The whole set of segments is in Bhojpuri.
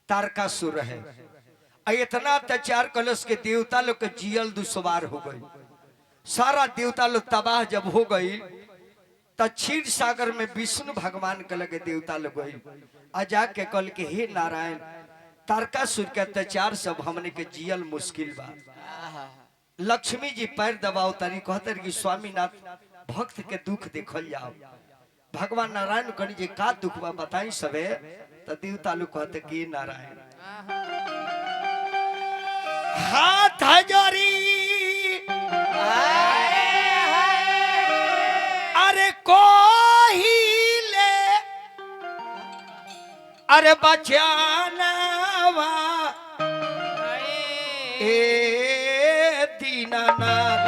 तारकासुर है। इतना अत्याचार कलश के देवता लोग के जियल दुश्वार हो गई। सारा देवता लोग तबाह जब हो गई तो क्षीर सागर में विष्णु भगवान के लगे देवता लोग गई आ जाके कल के हे नारायण तारकासुर के अत्याचार सब हमने के जियल मुश्किल बा। लक्ष्मी जी पैर दबाओ तारी कहते कि स्वामीनाथ भक्त के दुख देखल जाओ। भगवान नारायण कनी जी का दुख बा बताई सबे। तो देवता लोग कहते कि नारायण हाथ जोड़ी अरे कोहिले अरे बचानवा ए दीनानाथ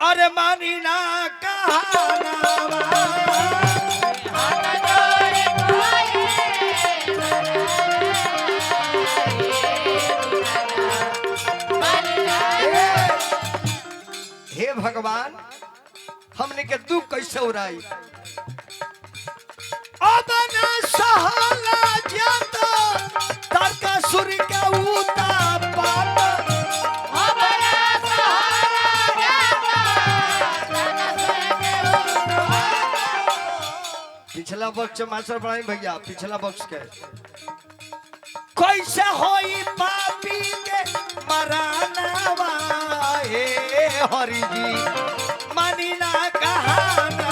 अरे मानी ना कहनावा हे भगवान हमने के दुख कैसे उड़ाई अब ना सहला जाता तारकासुर के उतापात अब ना सहला जाता तारकासुर के उतापात। पिछला बक्स मास्टर पढ़ाई भैया पिछला बक्स के कैसे होई पापी के मरानावा हे हरि जी मानी ना कहाना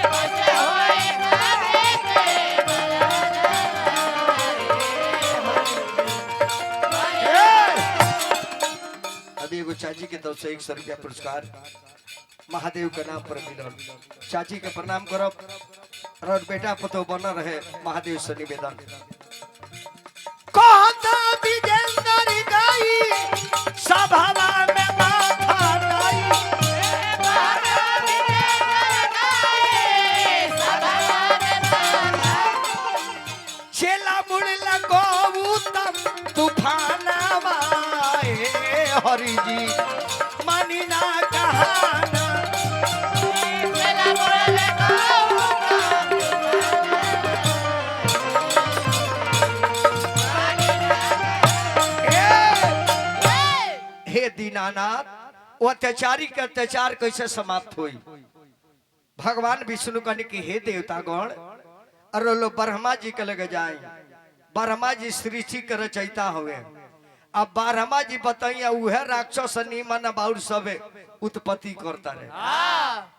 कैसे होई पापी के मरानावा। अभी एगो चाची के तरफ से 100 रुपया पुरस्कार महादेव के नाम पर मिलल। चाची के प्रणाम करब और बेटा पतो बना रहे महादेव से निवेदन। कहता विजेंद्र गाई सभावा में माथा नाई कहता विजेंद्र गाई सभावा में माथा चेला मुड़ला गोऊतम तूफानावा हे हरि जी मानी ना कहाना चेला मुड़ला गोऊतम हे दीनानाथ वो अत्याचारी के अत्याचार कैसे समाप्त हुई। भगवान विष्णु कहने की हे देवतागण अरे लो ब्रह्मा जी के लगे जाए। ब्रह्मा जी सृष्टि के रचयिता हुए। अब ब्रह्मा जी बताइए वह राक्षस निमन बाउर सब उत्पत्ति करता रहे।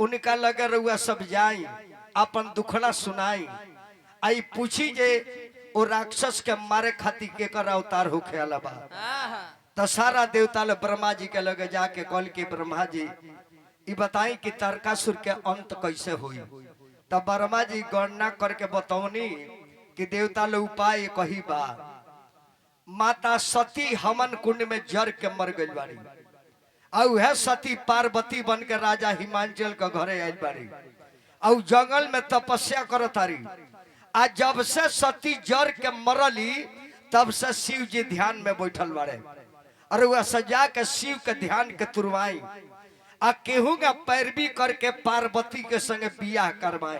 उनका लगे रुआ सब जाई अपन दुखड़ा सुनाई आई पूछी जे वो राक्षस के मारे खातिर के कर अवतार होखे वाला बा। तो सारा देवता लोग ब्रह्मा जी के लगे जाके कल के ब्रह्मा जी ये बताई कि तारकासुर के अंत कैसे हुई। तब ब्रह्मा जी गणना करके बतौनी कि देवता लोग उपाय कही बा। माता सती हमन कुंड में जर के मर गई बाड़ी और वह सती पार्वती बन के राजा हिमांचल के घरे आयल बाड़ी और जंगल में तपस्या करत तारी। आज जब से सती जर के मरली तब से शिव जी ध्यान में बैठल बाड़े और वह सजा के शिव के ध्यान के तुरवाई आ केहू का पैरवी करके पार्वती के संगे बियाह करवाई।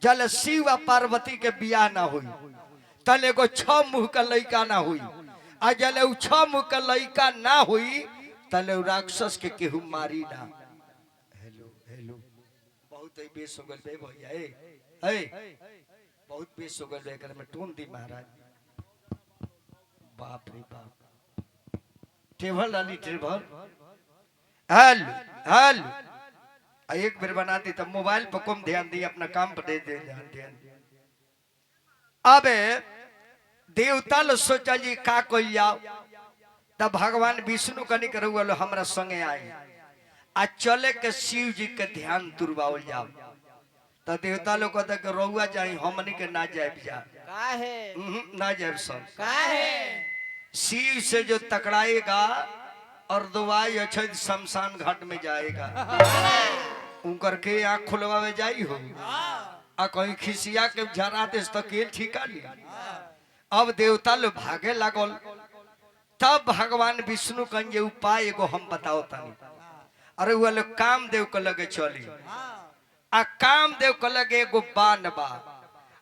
जल शिव आ पार्वती के बियाह ना हुई तल एगो 6 मुंह का लड़का ना हुई आ जल 6 मुंह का लड़का ना हुई तल राक्षस के केहू मारी ना। हेलो हेलो बहुत ही बेस हो गल बे भैया ए बहुत बेस हो गल बे कर में टोन दी महाराज। बाप रे बाप टेबल डाली टेबल हल हल एक बार बना दी तब मोबाइल पर कम ध्यान दी अपना काम पर दे ध्यान। अब देवता लो सोचा जी का कोई जाओ तब भगवान विष्णु कनिक रहुआ हमरा संगे आए आ चले के शिव जी के ध्यान तुरवाओ जाओ। तो देवता लोग कहता कि रहुआ जाए हमनी के ना जाए जा ना जाए सब शिव से जो टकराएगा और दुआई अच्छे शमशान घाट में जाएगा उनकर के आँख खुलवावे जाई हो आ कहीं खिसिया के झरा दे तो के ठीका लिया। अब देवता लोग भागे लागल तब भगवान विष्णु कहे उपाय एगो हम बताओ तनी। अरे वो लोग कामदेव के लगे चली आ कामदेव के लगे एगो बान बा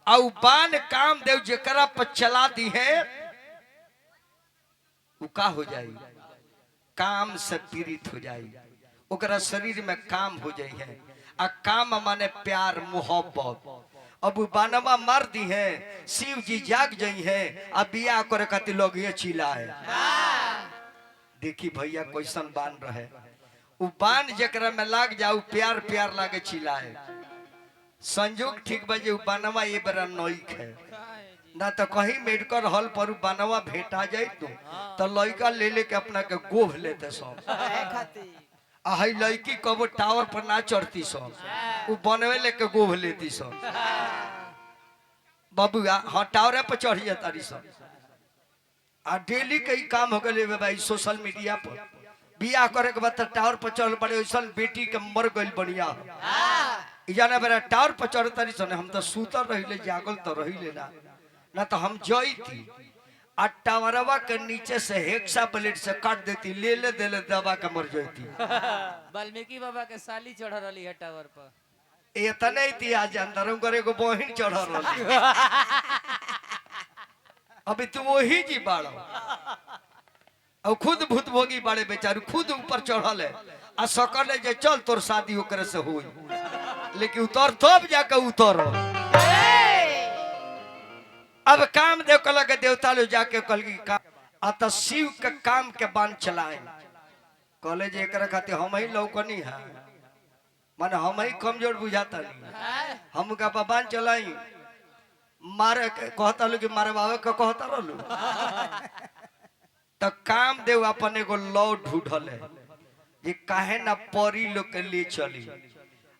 और बाण कामदेव जकरा पर चला दी है वो का हो जाई, काम से पीड़ित हो जाई, ओकरा शरीर में काम हो जाई है। आ काम माने प्यार मोहब्बत। अब बानवा मार दी है, शिव जी जाग जाई है, अब बिया करे खातिर लोग ये चिल्ला है। देखी भैया कैसन बान रहे, वो बान जकरा में लाग जाऊ प्यार प्यार लागे चिल्ला है। संजोग ठीक बजे बानवा ये बड़ा नईक है ना, तो कहीं मेडिकल हॉल पर बानवा भेटा जाए तो लड़का ले लेके अपना के गोभ लेते सब। आई लड़की कबो टावर पर ना चढ़ती सब, वो बनवे लेके गोभ लेती सब। बबुआ हाँ टावर पर चढ़ जाता सब। आ डेली कई काम हो गए भाई सोशल मीडिया पर, बियाह करे के बाद टावर पर चढ़ पड़े वैसा बेटी के मर गई बढ़िया जाना बेरा टावर पर चढ़ तारी सन। हम तो सूतर रही जागल तो रही ना तो हम जई थी आ टावरवा के नीचे से हेक्सा ब्लेड से काट देती, ले ले दे ले दबा के मर जाती। वाल्मीकि बाबा के साली चढ़ रही है टावर पर, इतने थी आज अंदर करे को बहिन चढ़ रही। अभी तू वही जी बाड़ो और खुद भूत भोगी बाड़े बेचारू, खुद ऊपर चढ़ल है आ सकल है जे चल तोर शादी ओकरे से हुई, लेकिन उतर तब जाके उतर। अब काम देव कल के देवता लो जाके कल की काम आता शिव के काम के बांध चलाए कहले जे एकरा खातिर हम ही लौकनी है, माने हम ही कमजोर बुझाता नहीं, हम का बांध चलाई मारे कहता लो कि मारे बाबे का कहता रहलू। तो काम देव अपन एगो लौ ढूंढल है जे काहे ना परी लोग के लिए चली।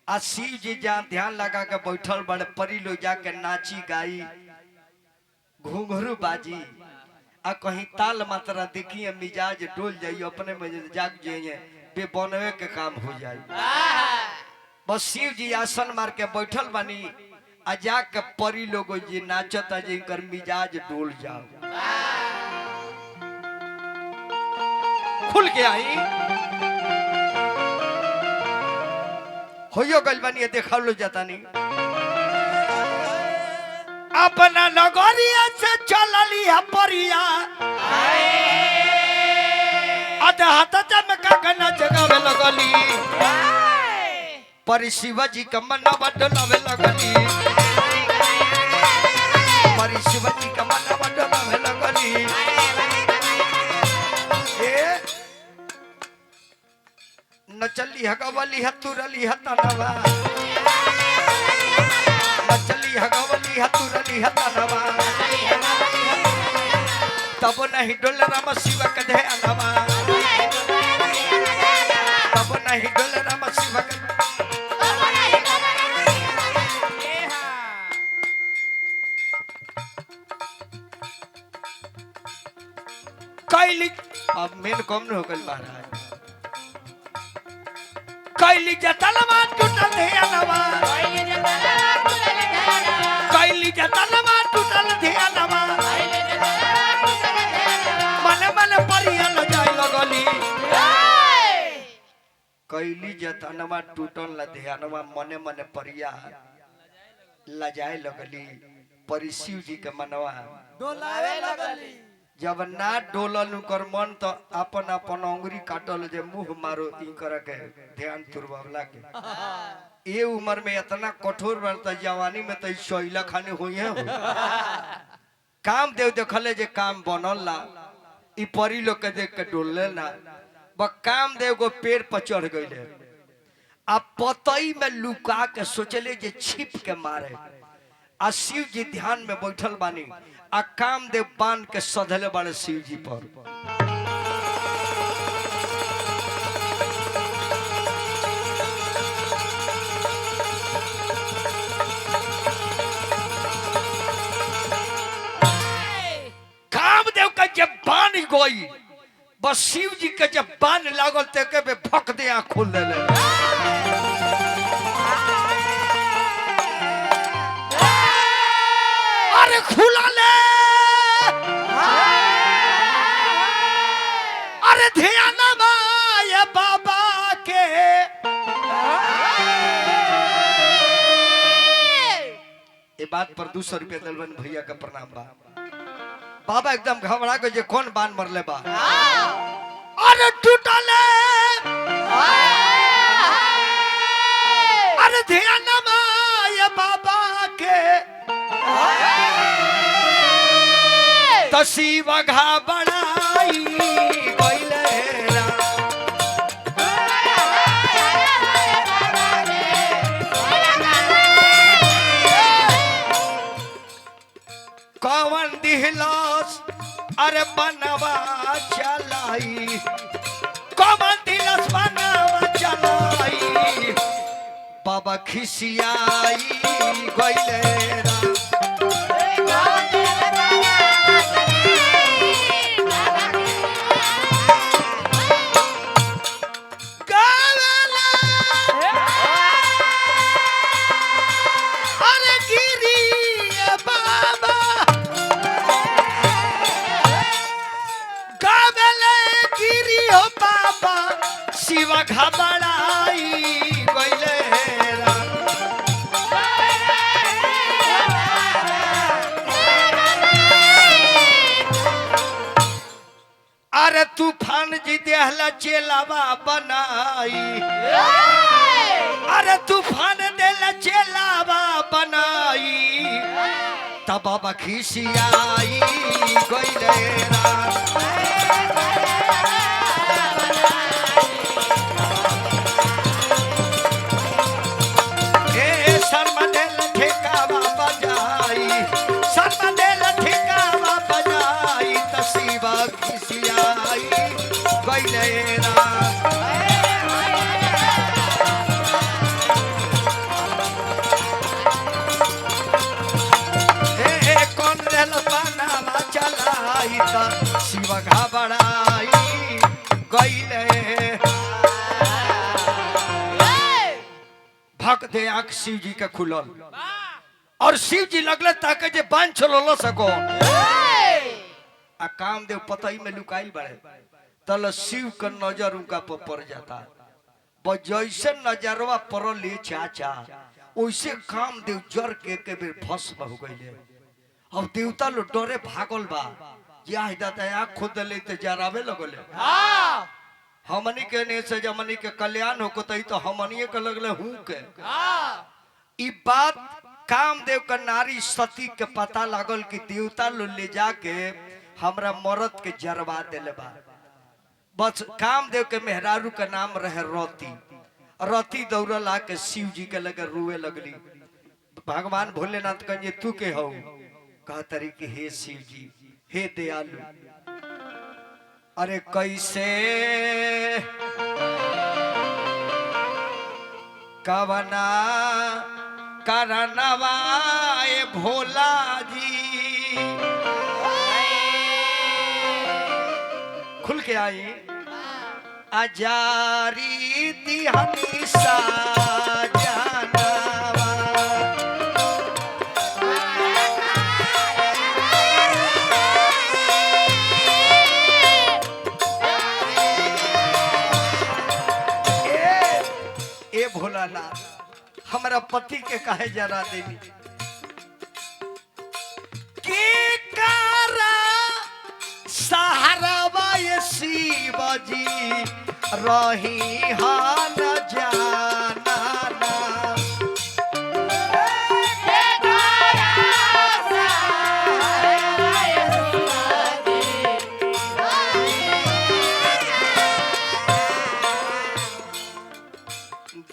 आ शिव जी जहाँ ध्यान लगा के बैठल बड़े, परी लोग जाके नाची गाई घुंघरू बाजी आ कहीं ताल मात्रा देखिए मिजाज डोल जाइए, अपने में जाग जाइए, बेबनवे के काम हो जाए। बस शिव जी आसन मार के बैठल बानी आ जाके परी लोग जी नाचता जिनकर मिजाज डोल जाओ। खुल के आई होयो गल बनी देखा लो जाता नहीं। अपना नगरिया से चलली है परिया आधा हाथ चमका के नाच गावे लगली, परी शिवजी का मनवा डोलावे लगली, परी शिवजी का मनवा डोलावे लगली। नचली हगवली हतुरली हतनवा, नचली हगवली हतुरली हतनवा, तब नहीं डोल राम शिव के ध्यानवा, तब नहीं डोल राम शिव के। कैली अब मेन कम न हो गई महाराज, कैली जतलवा टूटल ध्यानवा, कैली जतलवा टूटल ध्यानवा, मन मन परिया ल जाय लगली, कैली जतलवा टूटल ध्यानवा मन मन परिया ल जाय लगली, परी शिव जी के मनवा डोलावे लगली। जब ना डोलल कर मन तो अपन अपन अंगुरी काटल जे मुंह मारो ई कर के ध्यान तुरवावला के। ये उम्र में इतना कठोर बनता, जवानी में तो शैला खाने हुई है। काम देव देखले जे काम बनल ला, ई परी लोग के देख के डोलले ना, ब काम देव को पेड़ पर चढ़ गईले आ पतई में लुका के सोचले जे छिप के मारे। आ शिव जी ध्यान में बैठल बानी आ काम देव बांध के सधले बड़े शिव जी पर। कामदेव का जब बान गई, बस शिव जी के जब बान लागल ते पे भक दे आँख खोल ले। अरे खुला ले, अरे ध्यान माया बाबा के, ए ये बात पर 200 रुपया दलवन भैया का प्रणाम बा। बाबा एकदम घबरा गए जे कौन बान मरले बा। अरे टूटले अरे ध्यान ये बाबा के तसीब घबराई गइले रा। कौन दिहलस अरे बनवा चलाई कौन दिलस बनवा चलाई बाबा खिसियाई गइले रा। अरे गिरी बाबा गावेले गिरी हो बाबा शिवा घबराई गइले रा। अरे तूफान जी देहला चेलावा बनाई अरे तूफान देला चेलावा बनाई तब बाबा खिसियाई गइले रा। ए शर्मा देला ठेकावा बजाई शर्मा देला ठेकावा बजाई तसीबा खिसियाई गइले रा। शिव घबराई गइले। भक्त दे आंख शिव जी के खुलल और शिव जी लगले ताके जे बांध चलो सको आ कामदेव पतई में लुकाई बड़े तल शिव का नजर उनका पर पड़ जाता बस जैसे नजरवा पड़ल ले चाचा वैसे कामदेव जर के बेर भस्म हो गइले। अब देवता लो डरे भागल बा या हिदायत आँख खुद ले ते जरावे लगले। हमनी के ने से जमनी के कल्याण हो कोतई तो हमनी के लगले हूं के ई बात कामदेव का नारी सती के पता लागल कि देवता लो ले जाके हमरा मरद के जरवा देले बा। बस कामदेव के मेहरारू का नाम रहे रति। रति दौड़ल आके शिव जी के लगे रोए लगली। भगवान भोलेनाथ कहे तू के हो कहतरी कि हे शिव जी हे दयालु अरे कैसे कवना करनवा ए भोला जी खुल के आई आजारी दिहनी सा जानवा ए भोलानाथ हमारा पति के कहे जरा देवी के कारा सहारा ये शिव जी रही हान जाना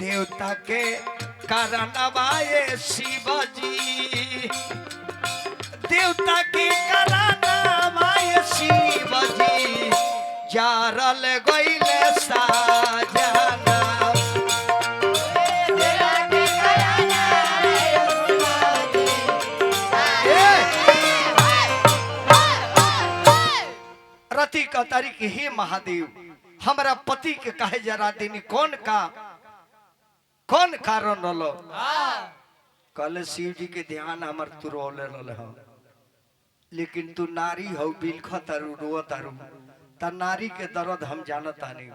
देवता के कारणवाए शिव जी देवता के कारणवाए शिव जी जारल गइले साजना रति का तारीख हे महादेव हमारा पति के कहे जरा देनी कौन कारण रलो कल शिव जी के ध्यान हमर तू रोले रहे हो लेकिन तू नारी हो बिलख तारू रो तारू ता नारी के दर्द हम जानता नहीं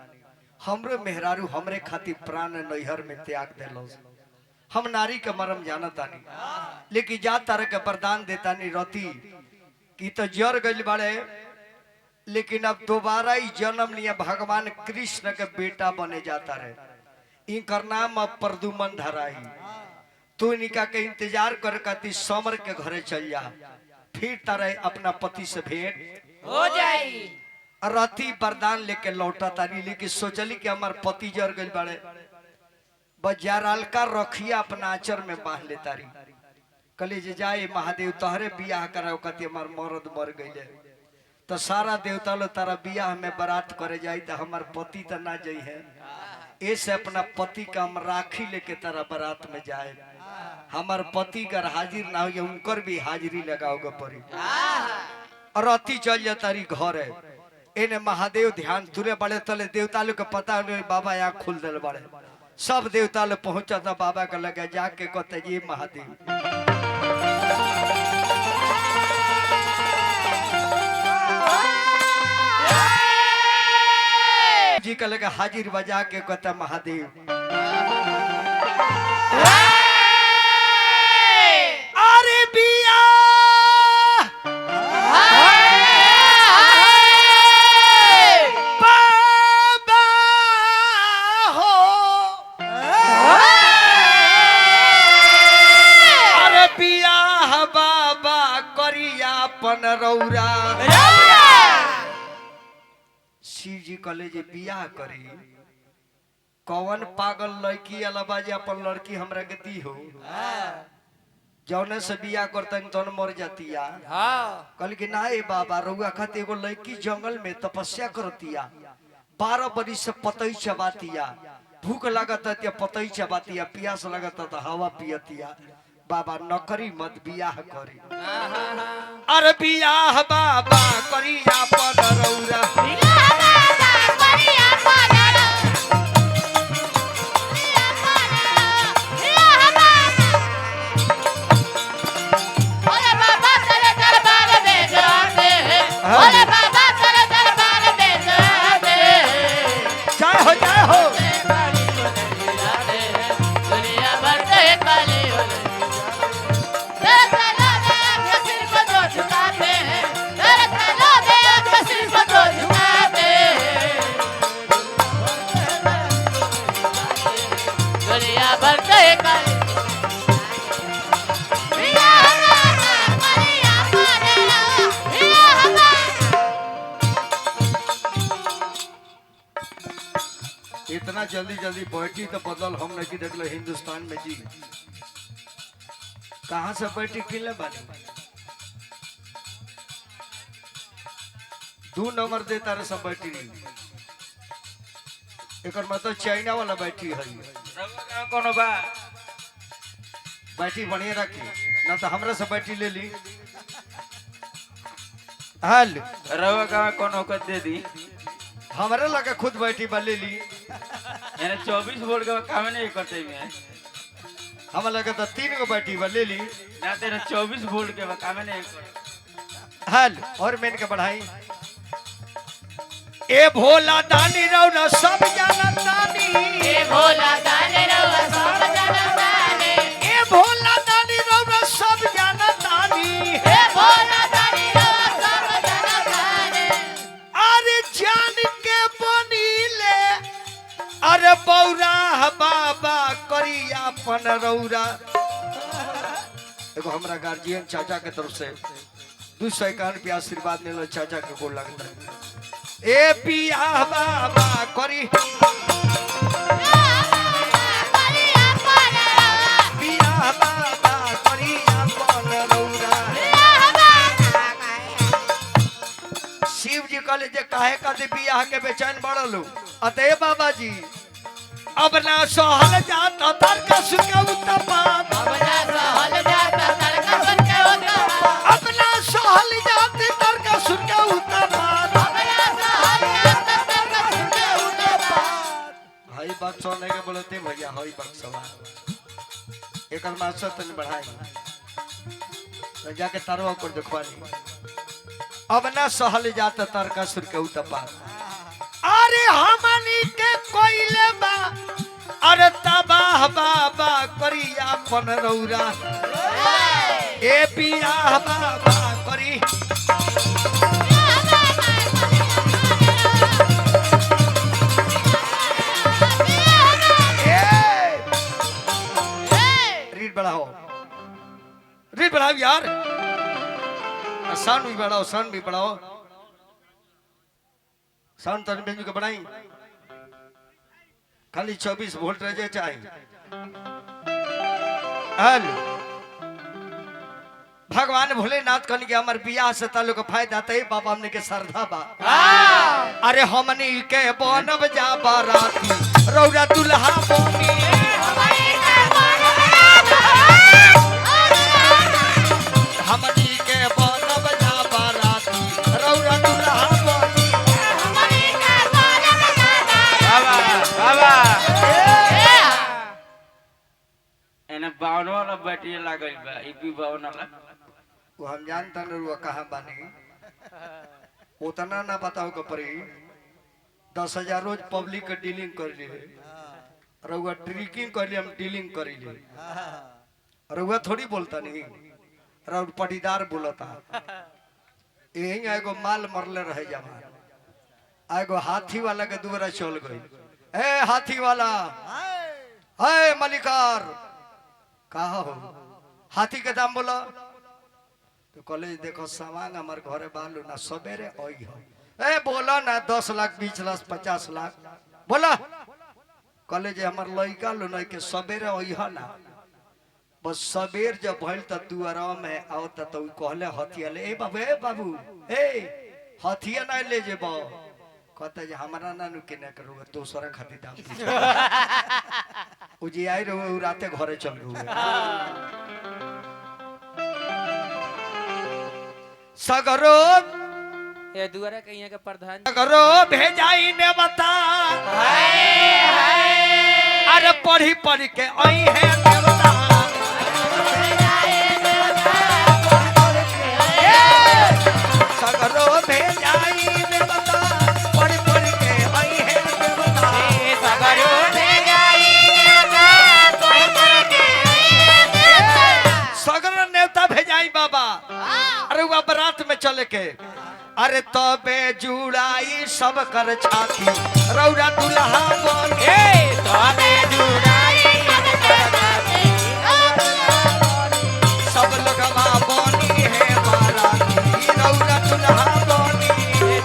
हमरे मेहरारू हमरे खातिर प्राण नैहर में त्याग देलो हम नारी के मरम जाना तानी, लेकिन जा तरह के वरदान देता नहीं रति कि तो जर गइल बाड़े, लेकिन अब दोबारा ही जन्म लिया भगवान कृष्ण के बेटा बने जाता रहे। इनकर नाम अब प्रदुमन धराई। तू इनका के इंतजार कर कती समर के घरे चल जा, फिर तारे अपना पति से भेंट हो जाई। रति वरदान लेके लौटा तारी, लेकिन सोचली कि हमार पति जर गइल बाड़े, बजाराल का रखिया अपना आचर में बांध ले तारी। कली जे जाए महादेव तोहरे बियाह कराओ, कती हमार मरद मर गइले, तो सारा देवता लो तारा बियाह में बारात करे जाई, तो हमार पति तो ना जाई है। ऐसे अपना पति का हम राखी लेके तारा बारात में जाए, हमार पति का हाजिर ना हो, उनकर भी हाजिरी लगाओगे पड़ी। और अति चल जा तारी घर है, इन्हें महादेव ध्यान तुरे बड़े तले देवता लोग के पता नहीं, बाबा यहाँ खुल दिल बड़े, सब देवता लोग पहुंचा था बाबा का लगे जाके कहते ये महादेव जी का लगे हाजिर बजा के कहता महादेव अरे बिया रौरा शिव जी कहले जे बियाह करी, कौन पागल लड़की अलावा जे अपन लड़की हमरा के दी हो, जौने से बियाह करतन तौन मर जातिया। कहल कि ना ए बाबा रउआ खातिर एगो लड़की जंगल में तपस्या करतिया, 12 बरिस से पतई चबातिया, भूख लागत है पतई चबातिया, प्यास लगत है तो हवा पियतिया। बाबा नौकरी मत बियाह करी, अरे बियाह बाबा करी अपन रौरा, जय हो जय हो। इतना जल्दी जल्दी बैठी तो बदल हम नहीं देख लो हिंदुस्तान में जी, कहाँ से बैठी किले बानी 2 नंबर देता रहे सब बैठी रही, एक मतलब चाइना वाला बैठी है कोनो बा बैठी बढ़िया रखी ना तो हमरा से बैठी ले ली। हाल रवा का कोनो को दे दी, हमारे लगे खुद बैठी बा ले ली, यानी 24 वोल्ट का काम नहीं करते में, हम लगे तो 3 को बैठी बा ले ली ना तेरा 24 वोल्ट के काम नहीं कर। हाल और मैंने के बढ़ाई ए भोला दानी रौना सब जाना तानी, ए भोला दानी रवा सब जाना तानी, ए भोला दानी रौना सब जाना तानी, ए भोला दानी रवा सब जाना तानी, अरे जान के बनी ले, अरे बौरा बाबा करी अपन रौरा। एगो हमरा गार्जियन चाचा के तरफ से 251 रुपया आशीर्वाद मिलो, चाचा के गोल लगता है। ए पिया बाबा करी पिया बाबा करी अपन रौरा। शिव जी कहले जे काहे कदे बियाह के बेचैन बढ़ल, अतः बाबा जी अब ना सहल जात तर का सुके उत्तपात, अब ना सहल जात तर का सुके उत्तपात, अब ना सहल जात तर का सुके उत्तपात, अब ना सहल जात तर का सुके उत्तपात। हाई बात सोने के बोलते भैया हाई बात सवा एकर मास्टर तन बढ़ाई तो जाके तारो कर देखवानी। अब ना सहल जात तर का सुके उत्तपात, अरे हमनी के कोइले बा अरे तबाह बाबा करिया पन रौरा ए बियाह बाबा करी रीड बढ़ाओ यार, साउंड भी बढ़ाओ, साउंड भी बढ़ाओ, साउंड तो बेंजू के बढ़ाई, खाली 24 वोल्ट रह जाए। हेलो भगवान भोलेनाथ कहने के हमार बियाह से ताल्लुक फायदा तय बाबा हमने के श्रद्धा बा। अरे हमनी के बनब जा बाराती रौरा दुल्हा बनी, हमनी के बनब जा बाराती रौरा दुल्हा बनी। बाबा एने 52 वाला बैटरी लागल बा, ई भी 52 वाला। वो हम जानता न रुआ कहाँ बानी, उतना ना बताओ के परी। 10,000 रोज पब्लिक के डीलिंग कर ली, रुआ ट्रिकिंग कर ली, हम डीलिंग कर ली। रुआ थोड़ी बोलता नहीं, रुआ पटीदार बोलता। यही एगो माल मरले रहे जवान, एगो हाथी वाला के दुआरा चल गई। ए हाथी वाला, ए मलिकार कहा हो, हाथी के दाम बोला तो कॉलेज देखो सामान हमारे घरे बालू ना सवेरे आई हो। ए बोला ना 10 लाख 20 लाख 50 लाख बोला, कॉलेज हमार लड़का लो नहीं के सवेरे आई हो ना। बस सवेर जब भइल त दुआरा में आवत तो कहले हथिया ले, ए बाबू ए हथिया ना ले जेबो, कहता जे हमरा ना नु केने करू दूसरा खातिर दाम उजी आई रहो राते घरे चल गए। सगरो ये दुआरा के यहाँ के प्रधान सगरो भेजाई ने बता, अरे पढ़ी पढ़ी के आई है देवता, सगरो भेजाई ने बता, पढ़ी पढ़ी के आई है देवता, सगरो सगरो नेवता भेजाई बाबा। अरे वह बारात में चले के, अरे तबे जुड़ाई सब कर छाती रौरा दुल्हा बने, तबे जुड़ाई सब लोगवा बनी है बाराती रौरा दुल्हा बनी,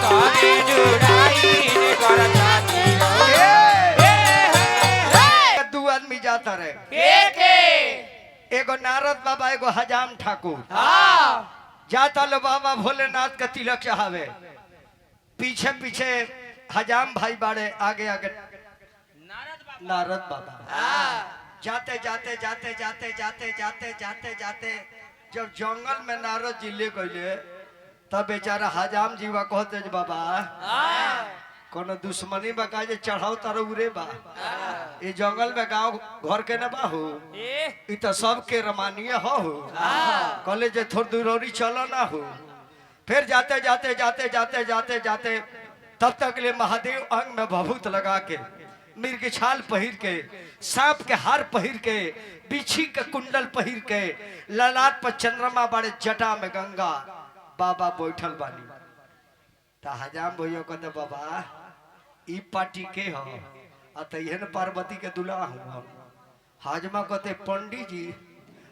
तबे जुड़ाई दू आदमी जाता रहे, के एगो नारद बाबा एगो हजाम ठाकुर जाता लो बाबा भोलेनाथ का तिलक चढ़ावे, पीछे पीछे हजाम भाई बाड़े, आगे आगे नारद बाबा। जाते जाते जाते जाते जाते जाते जाते जाते जब जंगल में नारद जी ले गए तब बेचारा हजाम जीवा कहते जे बाबा कोनो दुश्मनी बका जे चढ़ाओ तारो उरे बा, ये जंगल में गांव घर के न बाहू, इ तो सबके रमानीय हो, कहले जे थोड़ी दूरौरी चलो ना हो। फिर जाते जाते जाते जाते जाते जाते तब तक ले महादेव अंग में भभूत लगा के, मिर्ग छाल पहिर के, सांप के हार पहिर के, बिछी के कुंडल पहिर के, ललाट पर चंद्रमा बाड़े, जटा में गंगा, बाबा बैठल बानी। ता हजाम भैया कहते बाबा ई पार्टी के हो, अतयन पार्वती के दुल्हा हूँ। हाजमा कहते पंडित जी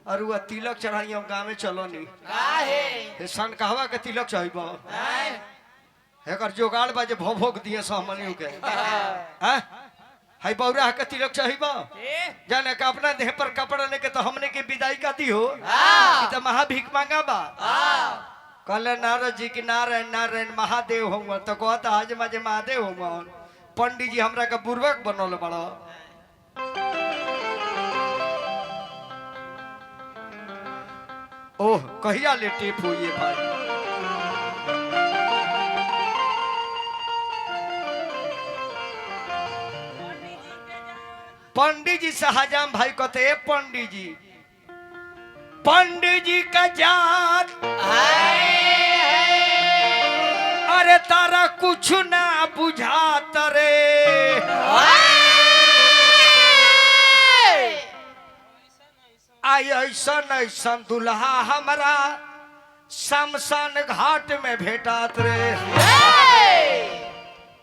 और वह तिलक चढ़ाई गाँव में चलो नी, सन कहवा के तिलक चढ़ब एकर जोगाड़ बाजे भोग दिए सामने के, हाई बौरा के तिलक चढ़ब जाने का अपना देह पर कपड़ा लेके तो हमने के विदाई का दी हो, तो महाभिक मांगा बा। कहले नारद जी की नारायण नारायण महादेव होंगे, तो कहता आज माजे महादेव होंगे, पंडित जी हमरा का बुर्बक बनल बड़ा। ओह कहिया ले टेप हुई है भाई, पंडित जी से हजाम भाई कहते पंडित जी का जात अरे तारा कुछ ना बुझात रे, ऐसन ऐसन दुल्हा हमरा शमशान घाट में भेटात रे।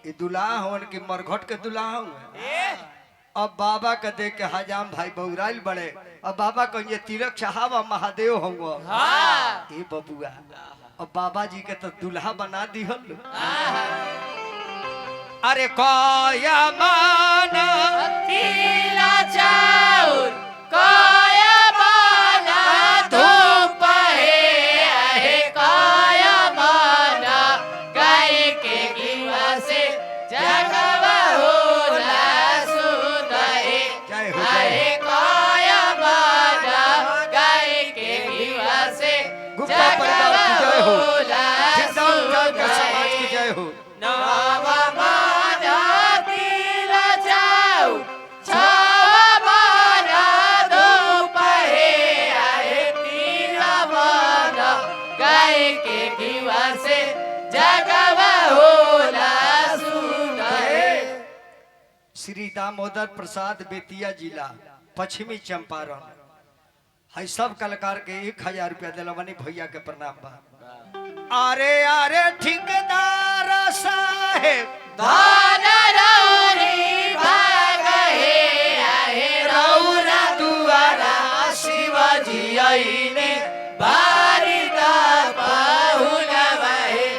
ये दुल्हा हवन की मरघट के दुल्हा हुए। अब बाबा के देख के हजाम भाई बौराइल बड़े। अब बाबा कहिए तिलक चढ़ावा महादेव होंगे। ए बबुआ अब बाबा जी के तो दुल्हा बना दिहल। अरे कया माना तिला चाउर काया माना धूप है काया माना गाय के घीवा से जगवा होला सुध है। जय हो आहे काया माना गाय के घीवा से गुप्ता परिवार की जय हो। होला जिंदाबाद सुध समाज की है। जय हो। नवा माना तिला चाउर छावा माना धूप है आहे तिला माना गाय के घीवा से जगवा होला सुध है। श्री दामोदर प्रसाद बेतिया जिला पश्चिमी चंपारण है। सब कलाकार के 1000 रुपया दिलवानी भैया के प्रणाम बा। अरे अरे ठेकेदार साहेब धान रौरी भाग है आहे रौरा दुआरा शिवाजी आईने बारिदा पाहुनवा है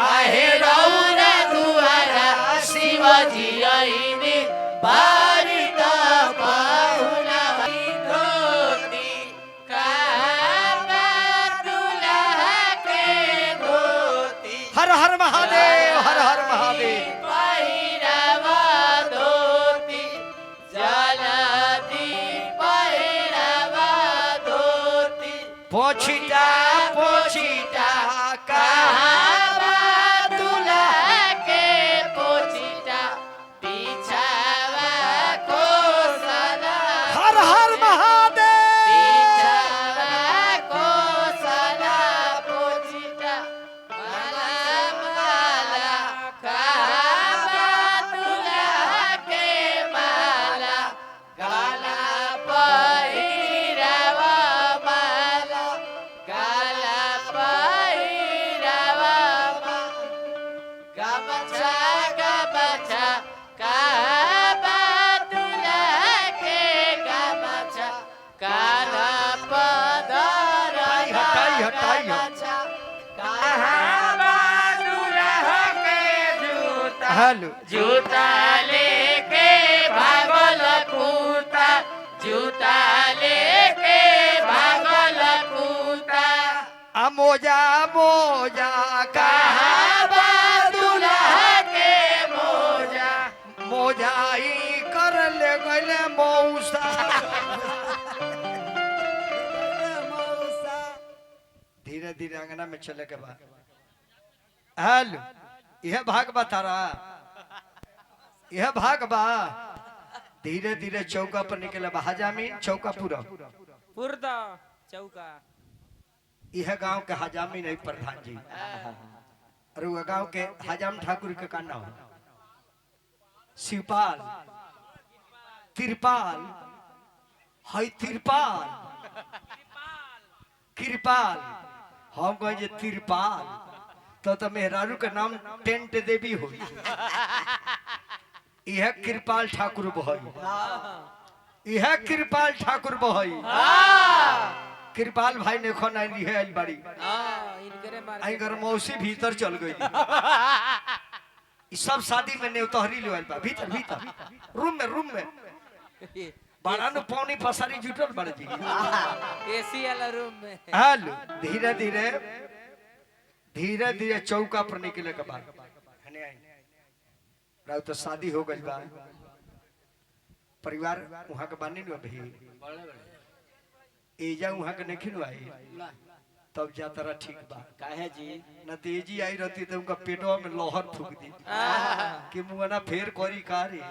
आहे रौरा दुआरा शिवाजी आईने बारिदा पाहुनवा धोती काबा दुल्हा के धोती हर हर महादेव हर हर महादेव। पहिरावा धोती जलती पहिरावा धोती पोछिटा पोछिटा कहावा दुल्हा के पोछिटा पीछावा कोसला हर हर महादेव। पीछावा कोसला पोछिटा माला माला कहावा दुल्हा के माला गाला पहिरावा माला गाला पहिरावा गमछा गमछा कहावा दुल्हा के गमछा काला पदर हटाई, हटाई। गमछा कहावा दुल्हा के जूता हेलो जूता लेके भागल कूता जूता लेके भागल कूता आ मोजा मोजा कहावा दुल्हा के मोजा मोजा ही कर ले गले मौसा। धीरे धीरे अंगना में चले के बाद हेलो यह भाग बता रहा यह भाग बा। धीरे धीरे चौका पर निकले बा हजामी चौका पूरा पुरदा चौका यह गांव के हजामी नहीं प्रधान जी। अरे वो गांव के हजाम ठाकुर के का नाम शिवपाल तिरपाल है तिरपाल कृपाल हम कहे तिरपाल तो मेहरारू के नाम टेंट देवी हो। यह कृपाल ठाकुर बहई यह कृपाल ठाकुर बहई कृपाल भाई ने खो नहीं है बड़ी आई घर मौसी भीतर चल गई। सब शादी में नेवतहरी ले बा भीतर भीतर रूम में बड़ा न पौनी पसारी जुटल बड़ जी एसी वाला रूम में। हेलो धीरे धीरे धीरे धीरे चौका पर निकले के बाद राव तो शादी हो गई बा परिवार वहां के बानी न भी एजा वहां के नहीं आई तब जातरा ठीक बा काहे जी न तेजी आई रहती तो उनका पेटवा में लोहर फूक दी कि मुंगना फेर करी कारी।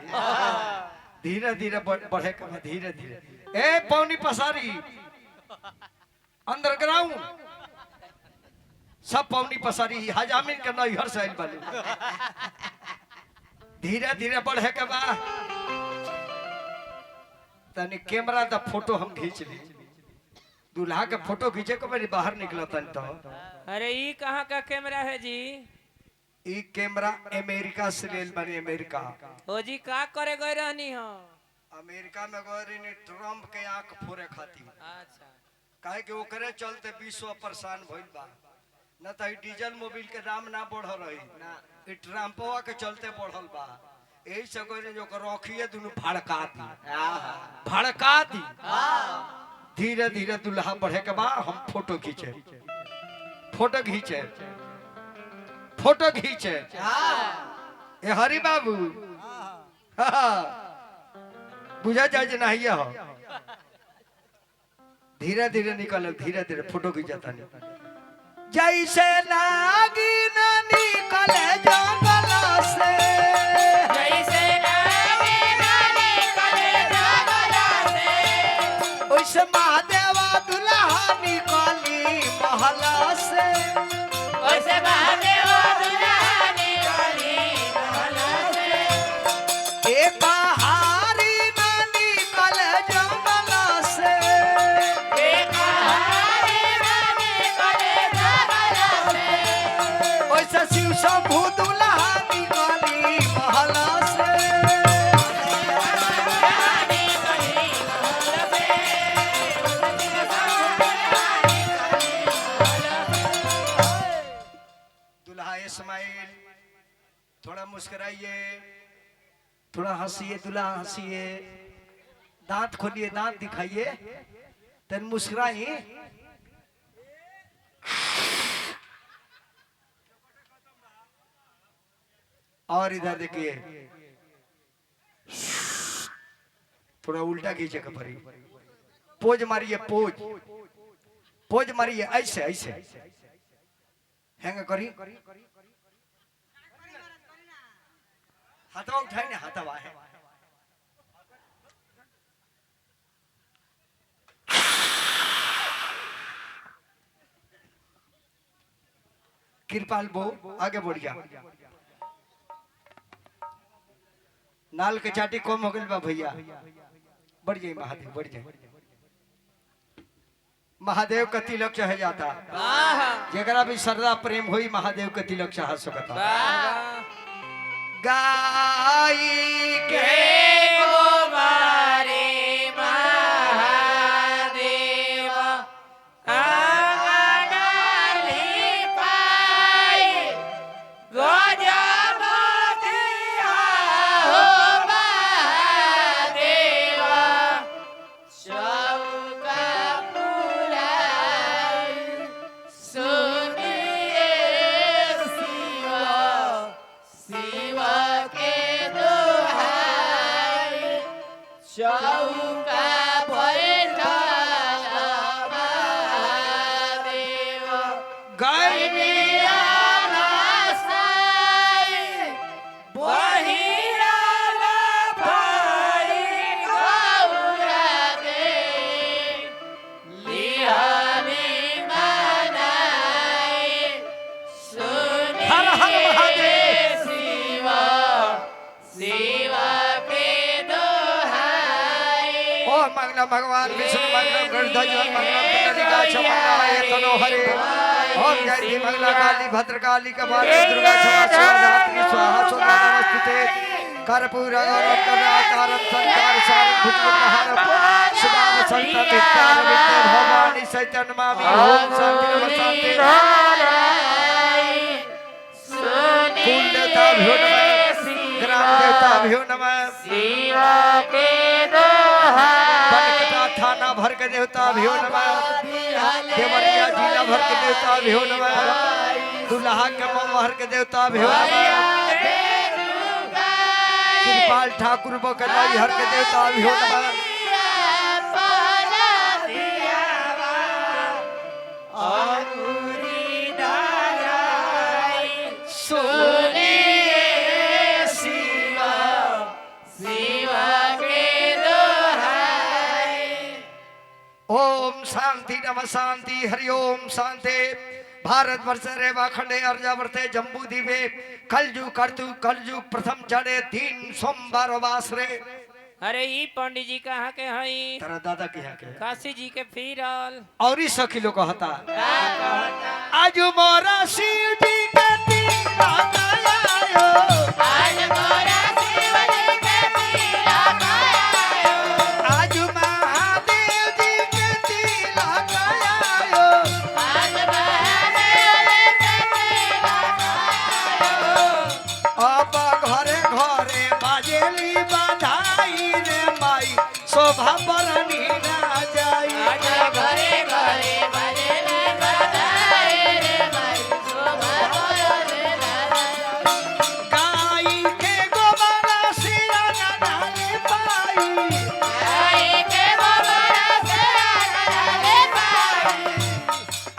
धीरे धीरे बढ़े के धीरे धीरे ए पौनी पसारी अंडरग्राउंड सब पौनी पसारी हजामिन के नैहर से आइल बालू। धीरे धीरे बढ़े के बाद तनी कैमरा दा फोटो हम खींच ली दूल्हा के फोटो खींचे को मेरी बाहर निकला तन तो अरे ई कहाँ का कैमरा है जी? ई कैमरा अमेरिका से लेल बनी। अमेरिका ओ जी का करे गए रहनी हो? अमेरिका में गए ने ट्रम्प के आंख फोड़े खाती। अच्छा काहे कि ओकरे चलते विश्व परेशान भइल बा। न त डीजल मोबिल के दाम ना बढ़ रही ना ई ट्रम्पवा के चलते बढ़ल बा। यही से गए जो रखिए दुनु भड़का दी। भड़का दी। धीरे धीरे दुल्हा बढ़े के बाद हम फोटो खींचे। फोटो खींचे। फोटो खींचे। ए हरि बाबू बुझा जाए नहीं हो। धीरे धीरे निकल। धीरे धीरे फोटो खींचता नहीं जैसे नागी न निकले जंगल से। जैसे नागी न निकले जंगल से। वैसे महादेवा दुल्हा निकली महल से। वैसे महादेवा दुल्हा निकली महल से। एक हारी न निकले जंगल से। एक हारी न निकले जंगल से। वैसे शिव शंभु दुल्हा निकली महल से। दुल्हा इस्माइल थोड़ा मुस्कुराइए। थोड़ा हंसिए। दुल्हा हंसिए। दांत खोलिए। दांत दिखाइए। तन मुस्कुराइए। और इधर देखिए। थोड़ा उल्टा खींचे कपड़ी। पोज मारिए। पोज पोज मारिए। ऐसे ऐसे हैंग करी। हाथवा उठाई ना। हाथवा है कृपाल बो आगे बढ़ जा। नाल के चाटी कम हो गई बा भैया। बढ़ जाए महादेव। बढ़ जाए। महादेव का तिलक चढ़ जाता। जरा भी श्रद्धा प्रेम हुई महादेव का तिलक चढ़ा सकता। गाई के गोबारे महादेव आंगनाली पाई गजब दिया हो महादेव चौका पुराई सुनिए शिव शिव के दोहाई चौका बैठल महादेव गाई हर हर महादेव। ओ मंगला भगवान विष्णु मंगलम गणध्वज मंगलम पुंडरीकाक्ष मंगलाय तनो हरे। ओम जय मंगला काली भद्रकाली कपाली दुर्गा क्षमा स्वाधात्री स्वाहा स्वधा नमस्ते। कर्पूर गौरव करुणाकारं संसार सारं भुजगहारं सदा वसंत विद्यार विद्या भवानी सहितं नमामि। ओम शांति शांति। कुल देवता भ्यो नमः। ग्राम देवता भ्यो नमः। बनकटा थाना भर के देवता भ्यो नमः। देवरिया जिला भर के देवता भ्यो नमः। दुल्हा के ममहर के देवता भ्यो नमः। कृपाल ठाकुर बकलाई हर के देवता भ्यो नमः। ओम शांति नमः शांति। हरि ओम शांति। भारत वर्ष रेवा खंडे अर्जावर्ते जम्बू द्वीपे कलजु कर्तु कलजु प्रथम चढ़े 3 सोमवार वासरे अरे ई पंडित जी कहाँ के हई तेरा दादा के यहाँ के काशी जी के फिरल और ही सखी लोग कहता का कहता आज मोरा शिव जी के तिलक आयो आज मोरा शिव जी के तिलक आयो आज महादेव जी के तिलक आयो आज महादेव जी के तिलक आयो अब घरे घरे बाजेली बधाई रे माई शोभा बरनी ना जाई आज घरे घरे बजले बधाई रे माई शोभा बरने लागी गाई के गोबर से डाले पाई आई के गोबर से डाले पाई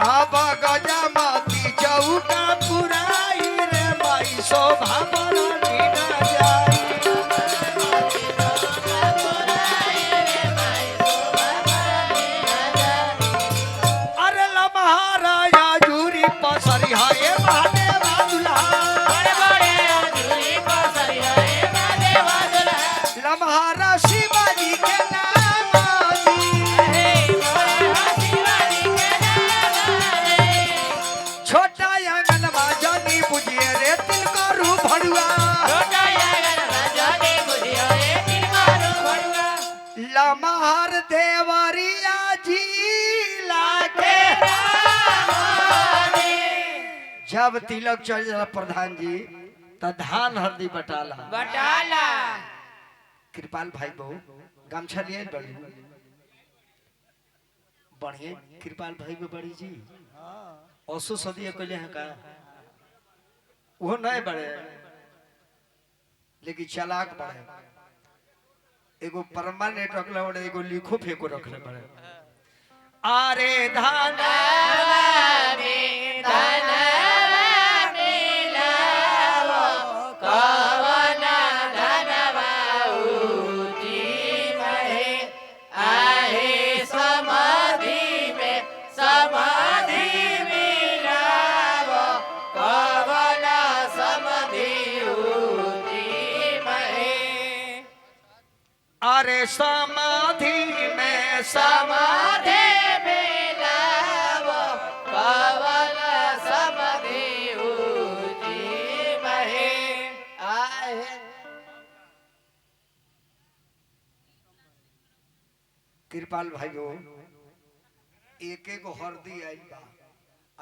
अब गजमती चौका पुराई रे माई शोभा बरनी ना जाई अरे लमहाराया जूरी पसरी हाय महादेव दुल्हा बड़े बड़े आदमी को सरियाए महादेव दुल्हा लमहारा शिवाजी के नाम दी हे बड़े शिवाजी के नाम रे छोटा आंगन बाजनी बुझिए रे तिल करू भड़ुआ छोटा यागन राजाने बुझियो रे तिल मारू भड़ुआ लमहर देवरिया जी लागे जब तिलक चल जाला प्रधान जी त धान हल्दी बटाला बटाला कृपाल भाई बहु गमछा लिए बड़ी बढ़िए कृपाल भाई भी बड़ी जी औसो सदी कोले है का वो नहीं बड़े लेकिन चालाक बड़े एगो परमानेंट रखले बड़े एगो लिखो फेंको रखले बड़े आरे धान धनवाने धनवाने लावो कवना धनवाऊती महे आहे समाधि में लावो कवना समाधि ऊती महे अरे समाधि में समाधि में लावो पवन समाधि ऊती महे आहे कृपाल भाइयों एक एक हरदी आइल बा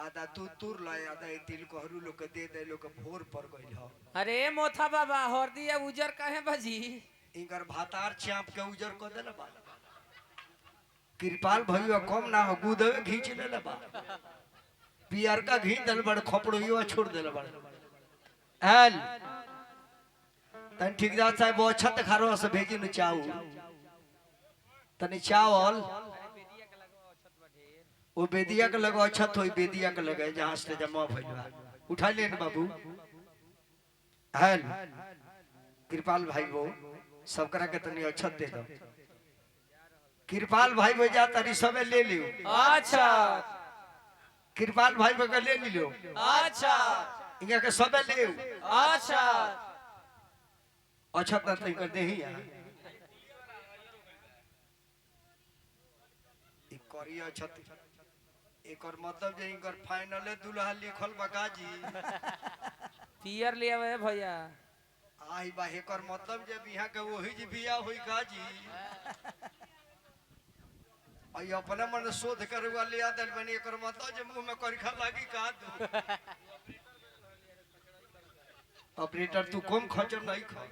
आधा तू तुर लाए आधा ए तिल कोहरू लोग के दे दे लोग के भोर पर गइल ह अरे मोथा बाबा हरदिया उजर काहे बजी इनकर भातार चाप के उजर क देले बा कृपाल भाइयों कम ना हो गुदे घींच लेले बा पियर का घी दल बड़ खोपड़ियो छोड़ देले बड़ एल तन ठेकेदार साहब वो छत खारो से भेजी न चाऊ तनी चावल वो बेदिया के लगो छत होई बेदिया के लगे जहां से जमा भइल बा उठा ले न बाबू हेल कृपाल भाई वो सब करा के तनी अछत दे दो कृपाल भाई वो जा तनी सबे ले लियो अच्छा कृपाल भाई वो के ले लियो अच्छा इनका के सबे ले अच्छा अछत तनी कर दे ही ई करिया अछत एकर मतलब जे इनकर फाइनल दुल्हा लिखल बा गाजी पियर ले आवे भैया आई बा एकर मतलब जे बिहा के वही जी बिया होई गाजी आई अपने मन शोध करे वाले याद आइल बनी एकर मतलब जे मुंह में करखा लागी का दू ऑपरेटर तू कम खचर नहीं खा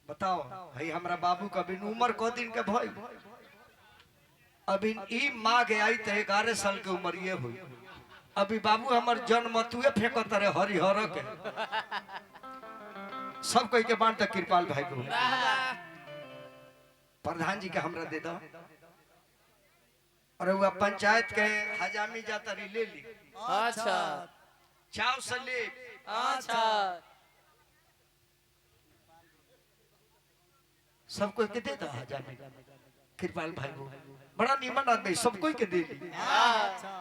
बताओ भाई हमरा बाबू का बिन उम्र को दिन के भाई अभी ई माँ के आई तो 11 साल के उम्र ये हुई अभी बाबू हमर जन्म तुए फेंको तरे हरिहर के सब कोई के बांट कृपाल भाई को प्रधान जी के हमरा दे दो और वो पंचायत के हजामी जाता री ले ली अच्छा चाव से ले अच्छा सब कोई के दे दो हजामी कृपाल भाई को बड़ा नीमन आदमी सब कोई के दे दी अच्छा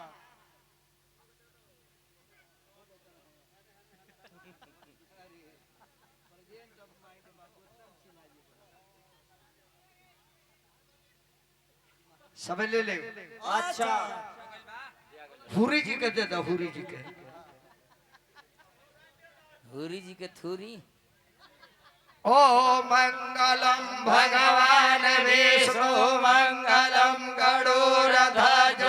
सब ले ले। अच्छा हुरी जी के दे दो, हुरी जी के। हुरी जी के थूरी ओ मंगलम भगवान विष्णु मंगलम गरुड़ध्वज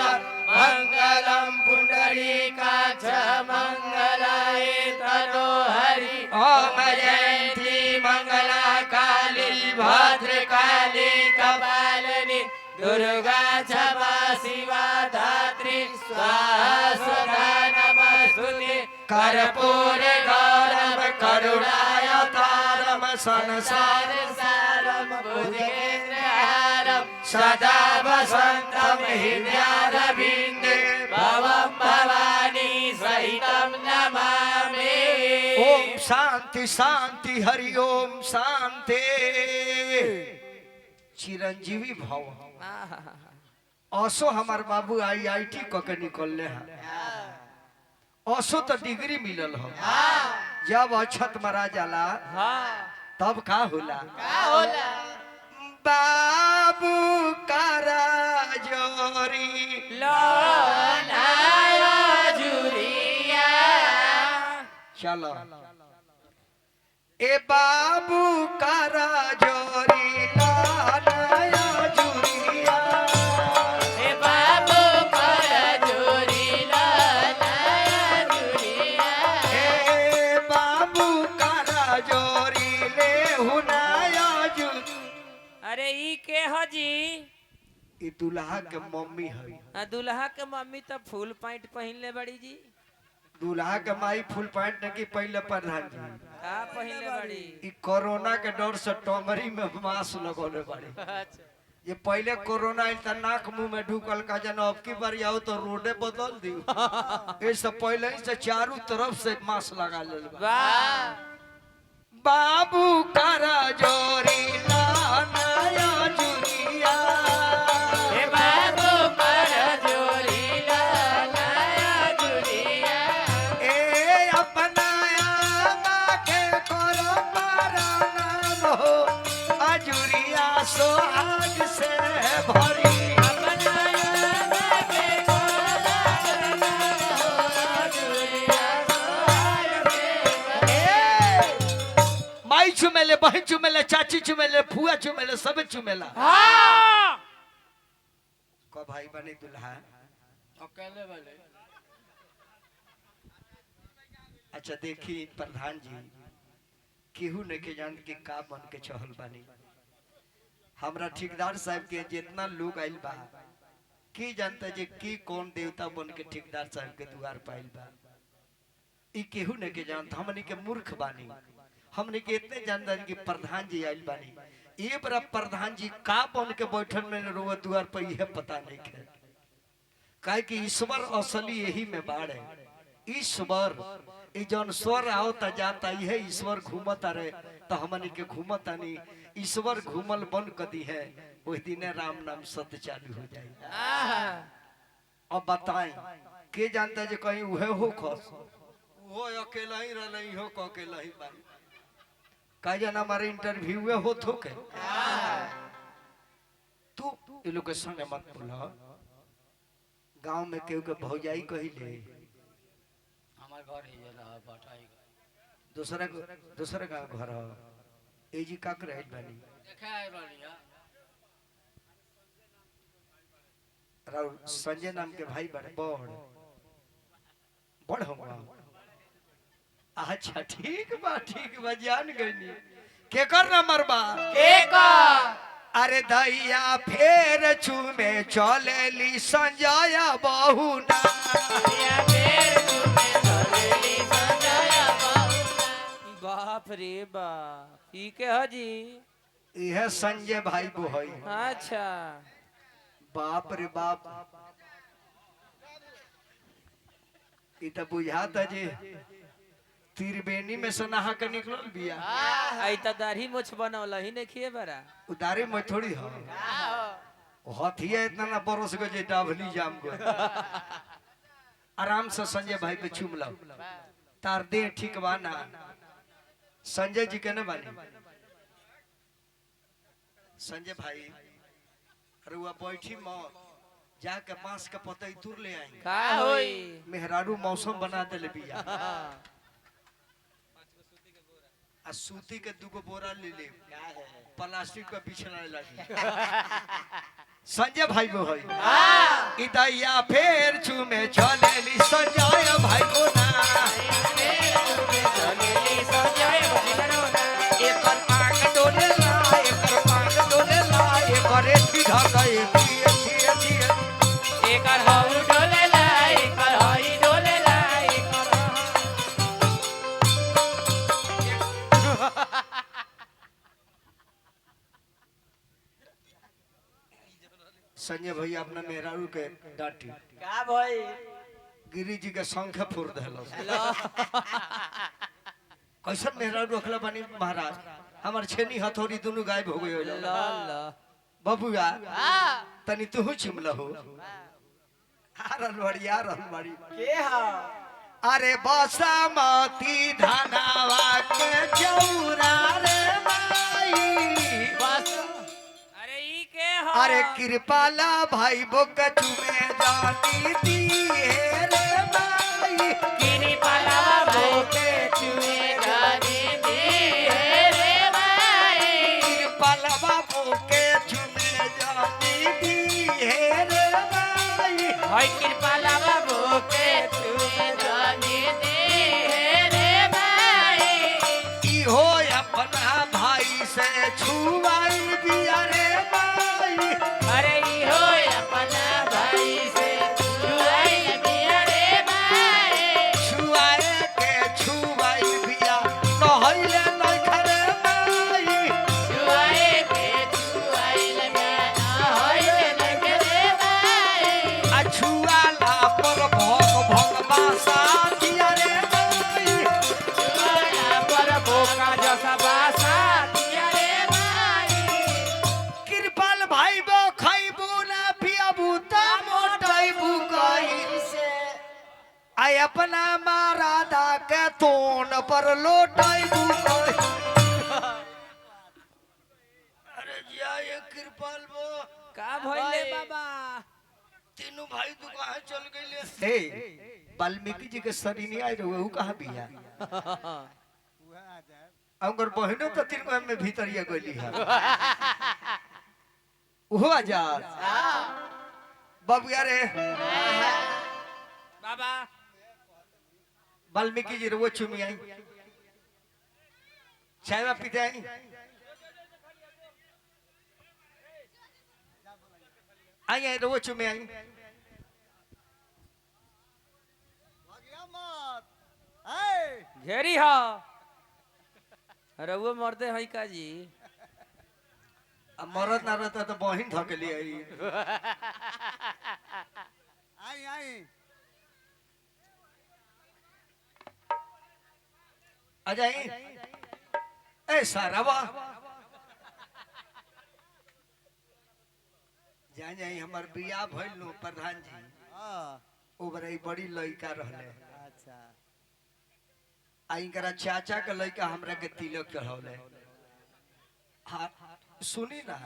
मंगलम पुंडरीकाक्ष मंगलाय तनोहरि ओम जयंती मंगला काली भद्रकाली कपालिनी दुर्गा क्षमा शिवा धात्री स्वाहा स्वधा नमस्तुते कर्पूर गौरव करुणावतारम संसार सारम भुजगेन्द्रहारम सदा वसंतम हृदयारविंदे भवं भवानी सहितं नमामि ओम शांति शांति हरि ओम शांति। चिरंजीवी भव। असो हमार बाबू IIT क के निकलले हैं। असो तो डिग्री मिलल हो। जब अक्षत मरा जाला तब का होला? बाबू कारा जोरी लोनायो जुरिया चलो ए बाबू कारा जोरी लाया जुरिया हे बाबू कर जोरी लोनायो जुरिया ए बाबू कारा जोरी ले हुनाया जुर। अरे ई के हजी ई दुल्हा के मम्मी है। दुल्हा के मम्मी तो फुल पैंट पहनले बड़ी जी। दुल्हा के माई फुल पैंट न की पहले प्रधान जी का पहनले बड़ी? ई कोरोना के डर से टोमरी में मास्क लगोले बड़ी। ये पहले कोरोना आइल त नाक मुंह में ढुकल का जन अब की बार आओ तो रोडे बदल दी। इससे पहले ही से चारों तरफ से मास्क लगा ले। वाह बाबू करा जोरी लाया जुरिया हे बाबू कर जोरी लोनायो जुरिया ए अपनाया माँ के करो पारा नाम हो अजुरिया सोहाग से भरी। माई चुमेले, बहन चुमेले, चाची चुमेले, फुआ चुमेले, सब चुमेला। को भाई बने दुल्हा अकेले वाले अच्छा देखी प्रधान जी केहू ने के जान के का बन के चहल बानी। हमरा ठेकेदार साहब के जितना लोग आइल बा की जानता जे की कौन देवता बन के ठेकेदार साहब के द्वार पाइल बा। ई केहू ने के जानता। हमनी के मूर्ख बानी। हमने के इतने जानदारी कि प्रधान जी आइल बानी। ये बड़ा प्रधान जी का बन के बैठन में रोवा द्वार पर यह पता नहीं है। काहे कि ईश्वर असली यही में बाढ़ है। ईश्वर ई जौन स्वर आवता जाता यह ईश्वर घूमता रहे तो हमनी के घूमता नहीं। ईश्वर घूमल बन कदी है वही दिन राम नाम सत्य चालू हो जाए। अब बताएं के जानता है जे कहीं उहे हो खस वो अकेला ही रह नहीं हो को अकेला ही बानी। का जाना हमारे इंटरव्यू में हो तो के तू ये लोग के संग मत बोला। गांव में केहू के भौजाई कही ले हमार घर ही जना बटाई दूसरा गांव घर हो ए जी का करे बानी देखा है बनिया राव संजय नाम के भाई बड़े बड़ होगा। अच्छा ठीक बा जान गई के कर नंबर बा केका अरे दैया फेर चूमे चलेली संजय बहु ना या फेर तुम्हें चलेली संजया बाबू बाप रे बाप ई के हजी? यह संजय भाई बो है। अच्छा बाप रे बाप ई तो बुझाता जे त्रिवेणी में से नहा के निकलल बिया। आई त दाढ़ी मोछ बनौला ही नहीं खिए बरा। उदारी में थोड़ी हो हथिया इतना ना बरस गो जे डाभली जाम गो। आराम से संजय भाई पे चूम लो तार दे ठीक बा ना। संजय जी के न बानी संजय भाई अरे वो बैठी मौत जाके बांस के पतई तुर ले आई का होई मेहरारू मौसम बना देले बिया आ सूती के दुगो बोरा ले ले प्लास्टिक पे बिछने लगी संजय भाई वो है इदैया फेर चुमे चलेली संजय भाई को ना एकर पाक डोले ला एकर पाक डोले ला एकर सीधा गए एकर हऊ डोले ला एकर हई डोले ला एकर संजय भैया अपना मेहरारू के डांटी का भाई गिरी जी के संख्या फुर देलो कैसे मेहरारू रखला बनी महाराज हमार छेनी हथौड़ी दोनों गायब हो गई ला ला बबुआ हां तनी तू चिमला हो रनवाड़ी के हा अरे बासमती धनावा के जौरा रे माई बस अरे ई के हो अरे कृपाला भाई बोक चुमे जानी दी हे रे माई किनी पालावा भोके चुए गानी दी रे भाई कृपाला बाबू के चुमे जानी दी हे रे माई हई कृपालावा भोके चुए गानी दी रे भाई इहो अपना भाई से छुआई बिया रे माई अरे ई हो अपना भाई से छुआई बिया रे भाई छुआए के छुआई बिया कहैले नहीं खरे माई छुआए के छुआई लगा ना होई लगे रे भाई आ छुआला पर भोग भगवासा दिया रे माई छुआला पर भोका जसा बासा दिया रे भाई कृपाल भाई बो खैबू ना पियाबू त मोटाइबू कहीं से आई अपना मारादा के तोन पर लोटाइबू कहीं अरे जिया ये कृपाल बो का भइले बाबा तीनों भाई तू कहाँ चल गए हे वाल्मीकि जी के शरीर नहीं आए रहे वो कहाँ बिया अगर बहनों तो तीन में भीतर ये गोली है वो आजाद बाबू यार बाबा वाल्मीकि जी वो चुमी आई चाय पीते आई आई आई वो चुमी आई घेरी हा अरे वो मरते हई का जी अब मरद ना रहता तो बहन धकेली आई आ जाई ए सारावा जान जाई हमार बियाह भइल नु प्रधान जी ओबरई बड़ी लड़का रहले अच्छा आई करा चाचा के लड़का हमरा के तिलक चढ़ौले हाँ सुनी ना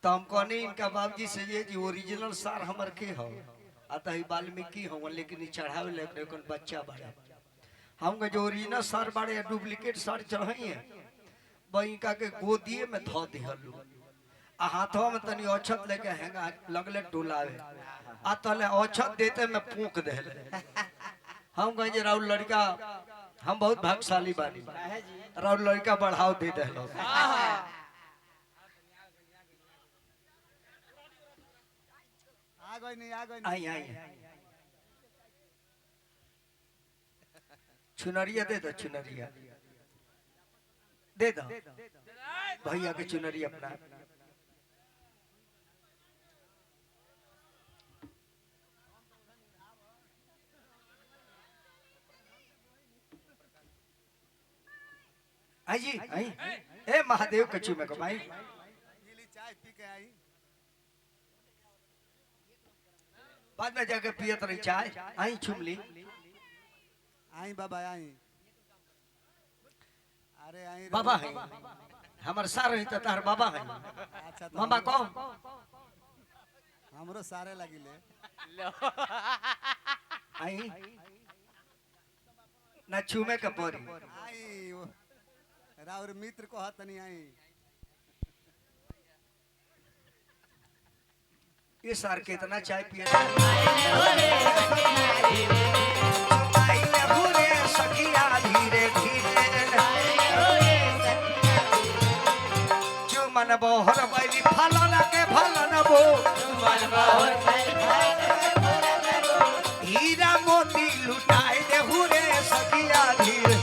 तो हम कहनी इनका बाबूजी से ये जी ओरिजिनल सार हमर के हो अतः ही वाल्मीकि हो लेकिन ई चढ़ावे ले कोन बच्चा बड़ा हम जो ओरिजिनल सार बाड़े डुप्लीकेट सार चढ़ाई है बइका के गोदिए में धो दिहलु आ हाथों में तनी औछत लेके हैंगा लगले डोलावे आ तले औछत देते में पूक देले हम कहे जे राउल लड़का हम बहुत भाग्यशाली बानी राउल लड़का बढ़ाव दे देलो आई आई चुनरिया दे दो चुनरिया दे दो भैया के चुनरिया अपना आई जी आई ए महादेव के चुमे को भाई चाय पी के आई बाद में जाके पियत रही चाय आई चुमली आई बाबा आई अरे आई बाबा है हमार सार है तो तार बाबा है अच्छा तो मामा कौन हमरो सारे लगिले आई ना चूमे के परी आई राउर मित्र कहत नहीं आई ये सार कितना चाय पिए सखिया धीरे धीरे चुमन बोहर बैली फलन के फलन बो हीरा मोती लुटाए देहु रे सखिया धीरे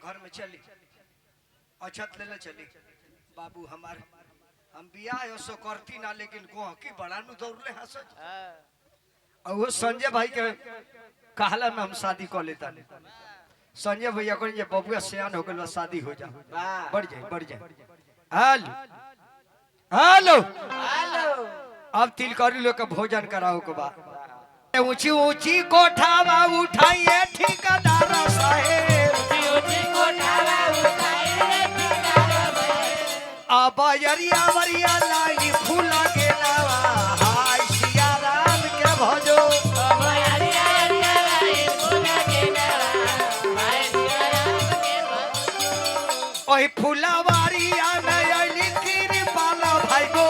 घर में चली अछत ले चली बाबू हमार हम बियाह सो करती ना लेकिन की बड़ा नु दौड़ले हंस और वो संजय भाई के कहला में हम शादी कर लेता संजय भैया को जे बबुआ सियान हो गइल शादी हो जा बढ़ जाए हेलो हेलो अब तिलकरी लोग का भोजन कराओ के बाद ऊंची ऊंची कोठावा उठाइए ठेकेदार साहेब अब यरिया वरिया लाई फूला के लावा हाय सिया राम के भजो अब यरिया लाई फूला के लावा हाय सिया राम के भजो ओही फुलवारिया में आइली कृपाला भाई गो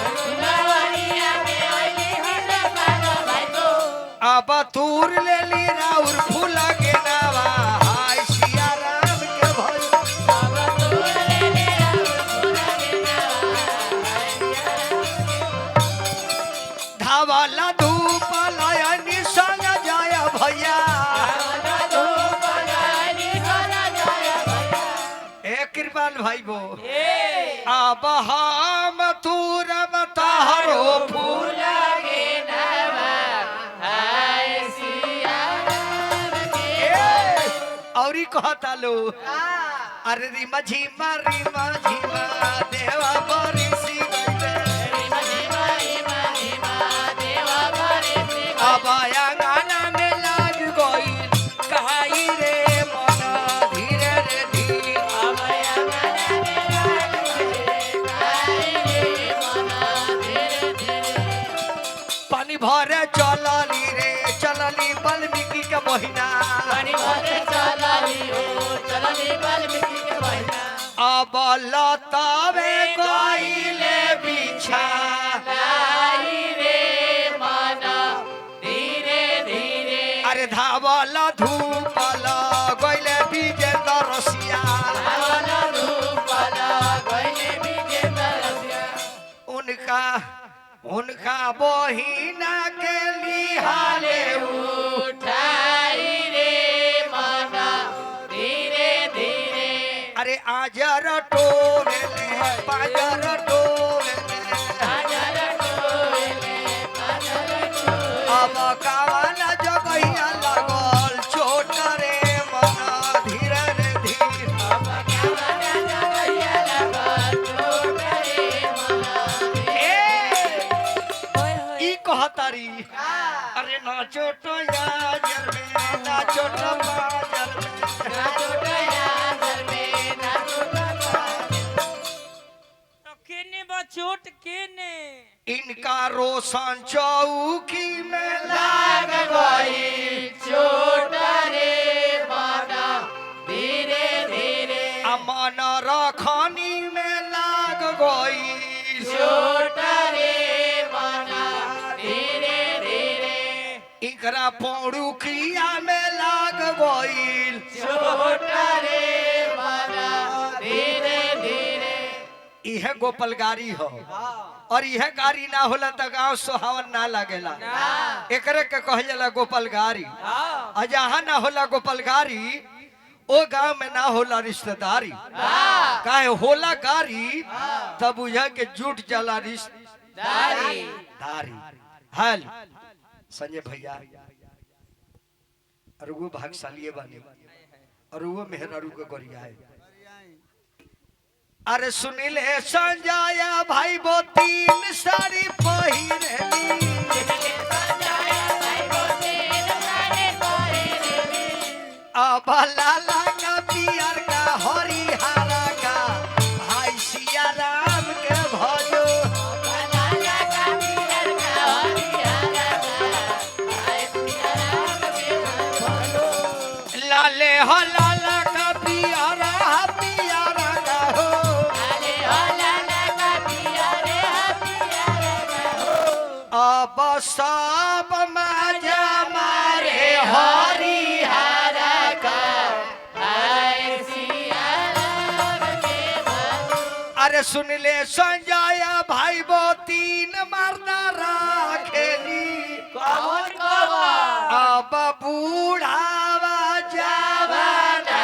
फुलवारिया में आइली कृपाला भाई गो अब तूर ले ली राउर फूला के लावा हाय सिया राम के भजो अब तूर ले ली धावाला धूप लायनी संग जाया भैया ए कृपाल भाई बो अब हम तूरम तारो फूल और कहता लो अरे रिमा झीमा देवा बरी सी आया गाना में लाग गई कहाई रे मन धीरे रे धीरे आया गाना में लाग गई कहाई रे मन धीरे धीरे पानी भरे चलली वाल्मीकि के महीना पानी भरे चलली वाल्मीकि के महीना अब लतावे गइले बिछा अरे धावला धूपला गइले विजेंद्र रसिया धावला धूपला गइले विजेंद्र रसिया उनका बहिना के लिहाले उठाई रे मना धीरे धीरे अरे आजर टोले पाजर टोले अब कावाला जगहिया लागल छोट रे मना धीरे रे धीरे अब कावाला जगहिया लागल छोट रे मना ई कहतारी अरे नाचो तो याजर में नाचो तो बाजर में नाचो तो याजर में नाचो तो तो केने बा चोट केने इनका रोशन चौकी में लाग गई चोट रे मना धीरे धीरे अमन रखनी में लाग गई चोट रे मना धीरे धीरे इकरा पौड़ुकिया में लाग गई चोट रे मना धीरे धीरे यह गोपाल गाड़ी हो और यह गाड़ी ना होला त गांव सुहावन ना लागेला एकरे के कहल जाला गोपाल गाड़ी आ जहां ना होला गोपाल गाड़ी ओ गांव में ना होला रिश्तेदारी काहे होला गाड़ी तब बुझा के जुट जाला रिश्तेदारी हाल संजय भैया और वो भागशाली बानी और वो मेहरारू के गोरिया है अरे सुनील संजय भाई वो 3 साड़ी पहिरली अब लाला का पियर का हरिहरा का भाई सिया राम के भजो लाले हो लाला का पियरा का हो अब सब मजा मारे हरिहरा का अरे सुन ले संजय भाई वो तीन मर्दा राखेली अब बूढ़ावा जवाना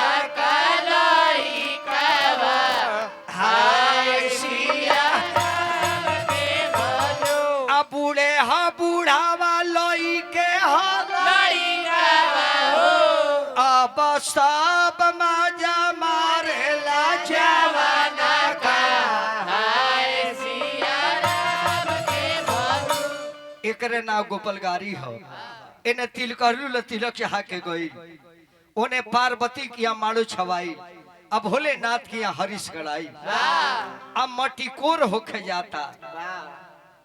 हाय सिया अब बूढ़े हा बूढ़ावा लोई के अब सब मजा मारेला जवाना का एकरे नाव गोपालगारी हो इन्हें तिलकरू ल तिलक चढ़ा के गई उन्हें पार्वती किया माड़ो छवाई अब भोलेनाथ किया हरीश गड़ाई अब मटी कोर होके जाता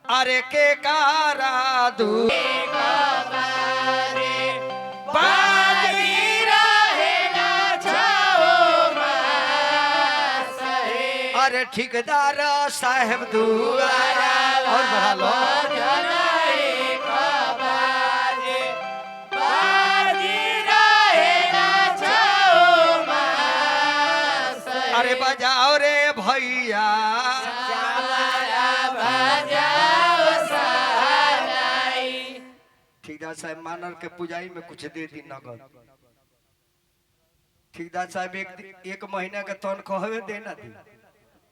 अरे के कारा दू अरे ठेकेदार साहेब दुआरा और बढ़ा लो अरे बजाओ रे भैया ठेकेदार साहब मानर के पुजाई में कुछ दे दी नगद ठेकेदार साहब एक महीना का तनख्वाह देना दी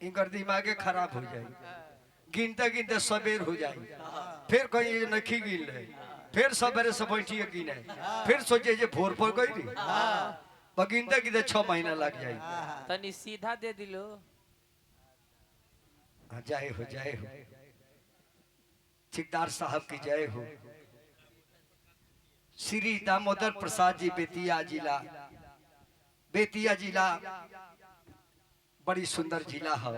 इनकर दिमागे खराब हो जाए गिनते गिनते सबेर हो जाए फिर कहीं नखी गिन ले फिर सवेरे से बैठिए गिने फिर सोचे जे भोर पर गई गिनते गिनते 6 महीना लग जाए तनी सीधा दे दिलो जय हो ठेकेदार साहब की जय हो। श्री दामोदर प्रसाद जी बेतिया जिला बड़ी सुंदर जिला है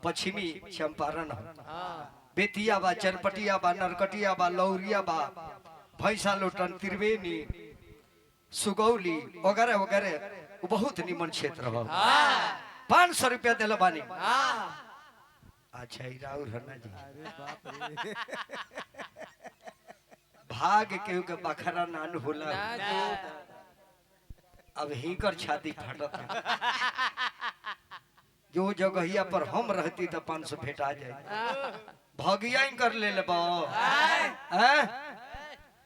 पश्चिमी चंपारण है बेतिया बा चरपटिया बा नरकटिया बा लौरिया बा भैंसा लोटन त्रिवेणी सुगौली वगैरह वगैरह बहुत निमन क्षेत्र है 500 रुपया दिल बानी अच्छा राउर हरना जी भाग के बखरा नान होला अब हिंकर छाती फटता जो जगहिया पर हम रहती तो 500 भेटा जाए भगिया कर ले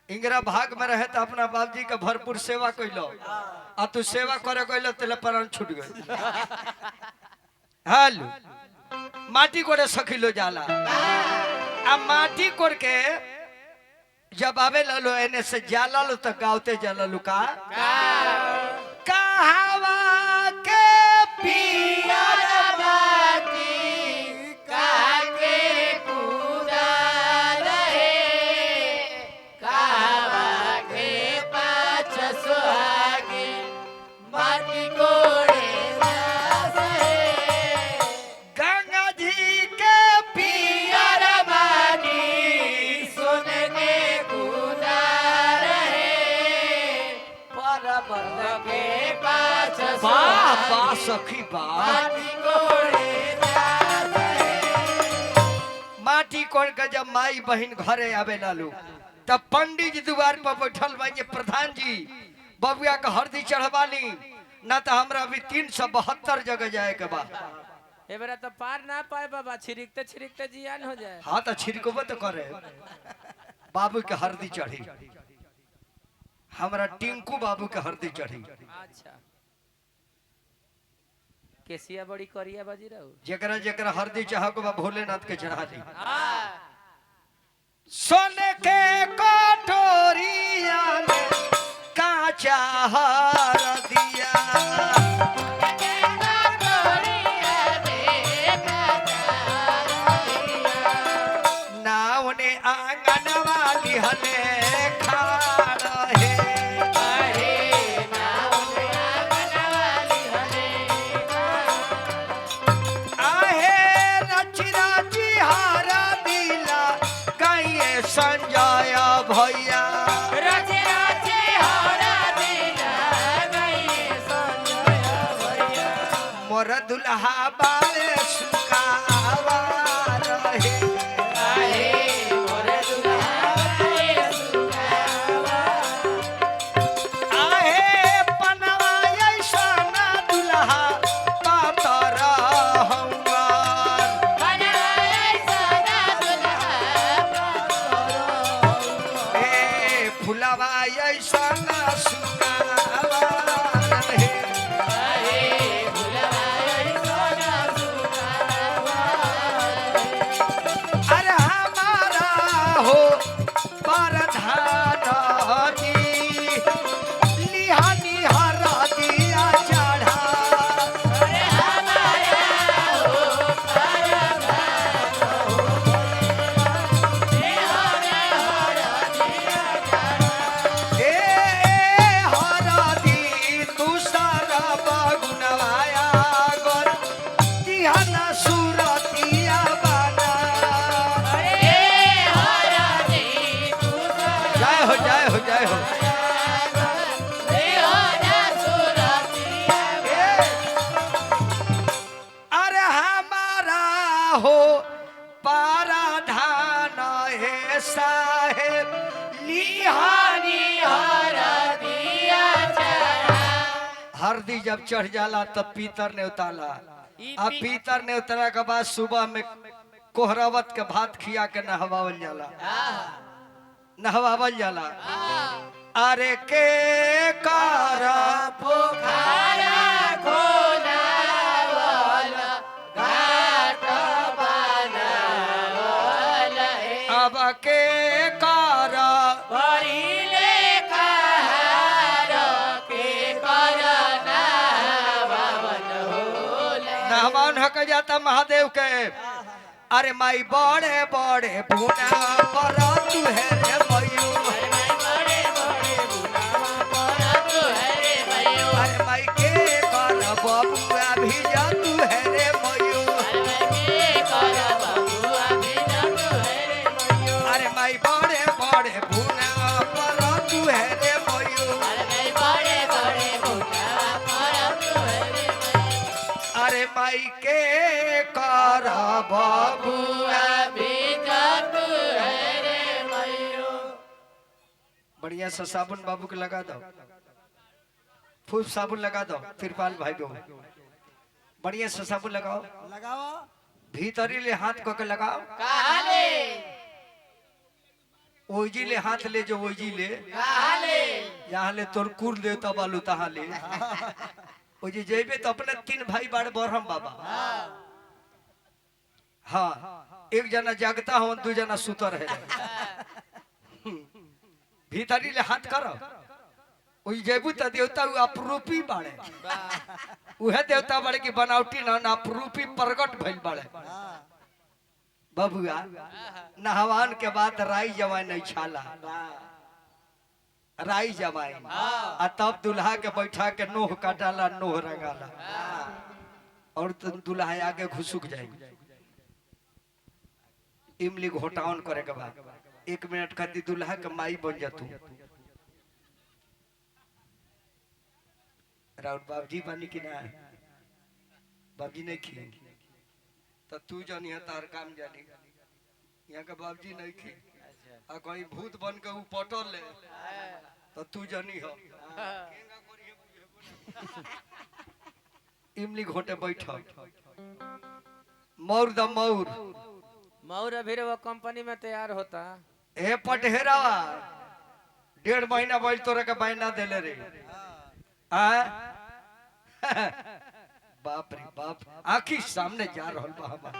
इंगरा भाग में रहे तो अपना बाप जी का भरपूर सेवा कैलो आ तू सेवा करे कैलो तेल प्राण छूट गए हेलो माटी कोड़े सखिलो जाला आ माटी कोड़ के जब आवे लो एने से जाला लो तो गावते जाला लो का कहावा के पियर बाती काके कूदा रहे कहावा के पाछ सुहागे माटी कोड़े गंगा जी के पियर बानी सोने के कूदा रहे पर के पाछ वाह सखी माटी कोड़ के जब माई बहन घरे आवे लालू तब पंडित जी द्वार पर बैठल भाई प्रधान जी बबुआ का हरदी चढ़वानी ना तो हमरा अभी 372 जगह जाए के बा एबरा तो पार ना पाए बाबा छिड़कते जियान हो जाए हाँ तो छिड़कबो तो करे बाबू के हरदी चढ़ी हमरा टिंकू बाबू के हरदी चढ़ी अच्छा केसिया बड़ी करिया बाजी रहू जकरा जकरा हरदी चाहक बा भोलेनाथ के चढ़ा दी सोने के कटोरिया में काचा हरदिया नाव ने आंगन वाली हले खा रहे संजय भैया रचे रचे हरा दिला गई संजय भैया मोर दुल्हा बाले सुकावा रहे आहे मोर दुल्हा बाले सुकावा आहे पनवा ऐसन दुल्हा पातर हौवा बनवाए सदा दुल्हा ए फुलवा ऐसन सुकावा रहे आहे भुलवाए सदा सुकावा अरे हमारा हो परधानी लिहानी हरा दिया चढ़ा अरे हमारा हो परधा हे हरा हरा दिया ए हरा दी तू सारा बगुनवाया गोर दिहाना सुरतिया बना अरे हरा दे तू जय हो जय हो जय हो हे हरा सुरतिया अरे हमारा हो पाराधान है साहेब लिहानी हरा दिया चढ़ा हरदी जब चढ़ जाला तब पीतर ने उताला अब पीतर ने उतरा के बाद सुबह में कोहरावत के भात खिया के नहवावल जाला नहवावल जाला अरे के कारा पोखरा खोला वाला घाट बनावला है अब के कारा भरिले कहार के करना भवन होला नहवान हक जाता महादेव के अरे माई बड़े बड़े भुना पर तू है रे मयूर अरे भाई बड़े बड़े बुढ़ावा पर तू है रे भयो अरे माई के कर बबुआ भी जा तू है रे मयूर अरे भाई के कर बबुआ भी ना तू है रे भयो अरे माई बड़े बड़े भुना पर तू है रे मयूर अरे भाई बड़े बड़े बुढ़ावा पर तू है रे भयो अरे माई के कर बबुआ बुआ भी जा तू है रे भयो बढ़िया सा साबुन बाबू के लगा दो खूब साबुन लगा दो तिरपाल भाई को बढ़िया सा साबुन लगाओ लगाओ भीतरी ले हाथ को के लगाओ कहाँ ले ओजी ले हाथ ले जो ओजी ले कहाँ ले यहाँ ले तोर कुर देवता बालू तहाँ ले ओजी जेबे तो अपने 3 भाई बाड़ बरहम बाबा हाँ एक जना जागता हो 2 जना सुतर है भीतरी ले हाथ करो ओई जेबू त देवता उ अपरूपी बाड़े उहे देवता बाड़े की बनावटी ना अपरूपी प्रगट भइल बाड़े बबुआ नहवान के बाद राई जवाई नहीं छाला राई जवाई आ तब दुल्हा के बैठा के नोह काटाला नोह रंगाला और तो दुल्हा आगे घुसुक जाए इमली घोटावन करे के बाद 1 मिनट खातिर दुल्हा के माई बन जातू राउत बाबजी बानी की ना बाबजी नहीं की तो तू जानी है तार काम जानी यहाँ का बाबजी नहीं की आ कहीं भूत बन के ऊ पटल ले तो तू जानी हो इमली घोटे बैठ मौर द मौर मौर अभी वो कंपनी में तैयार होता ए पटहेरावा 1.5 महीना बैल तोरा के बहना देले रे आ बाप रे बाप आखी सामने जा रहल बा हमार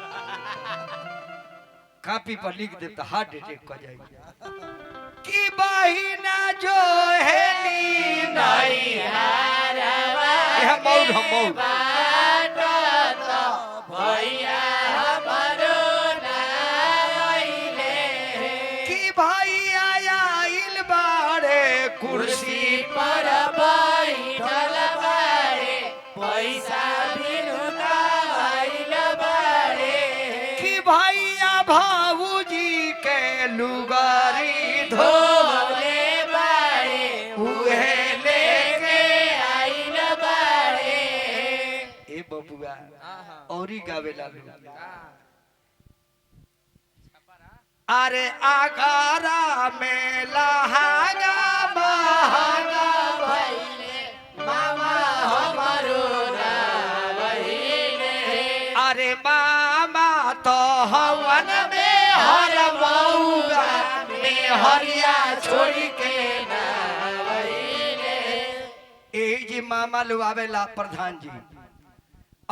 कापी पर लिख दे तो हार्ट अटैक कर जाएगी कि बहिना जो है नी नहीं हारवा यह मौर हम मौर बाट तो भैया हमरो ना आइले कि भाई आया इल बाड़े कुर्सी पर बैठल बारे पैसा बिनुका भइल बारे कि भैया भाऊजी के लुगार और ही गावेला लोग। अरे आगारा में लहागा बहागा मामा हमारो रावहीने अरे मामा तो हवन में हर मऊगा में हरिया छोड़ के जी मामा लुआवेला प्रधान जी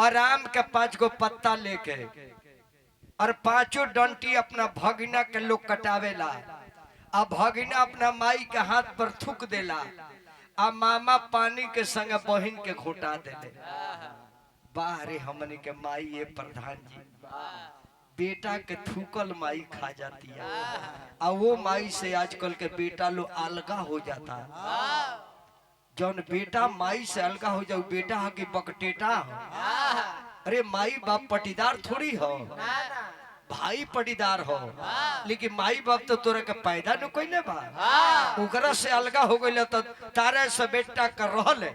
आराम के 5 गो पत्ता लेके और 5 डंटी अपना भगिना के लोग कटावेला आ भगिना अपना माई के हाथ पर थूक देला आ मामा पानी के संग बहिन के घोटा देले। बाहरे हमने के माई ये प्रधान जी बेटा के थूकल माई खा जाती है आ वो माई से आजकल के बेटा लोग अलगा हो जाता है। जौन बेटा माई से अलगा हो जाओ बेटा हो कि बकटेटा हो। अरे माई बाप पटीदार थोड़ी हो भाई पटीदार हो लेकिन माई बाप तो तोरा के पैदा न कोई ने बा ओकरा से अलगा हो गइल तो तारे से बेटा कर रहले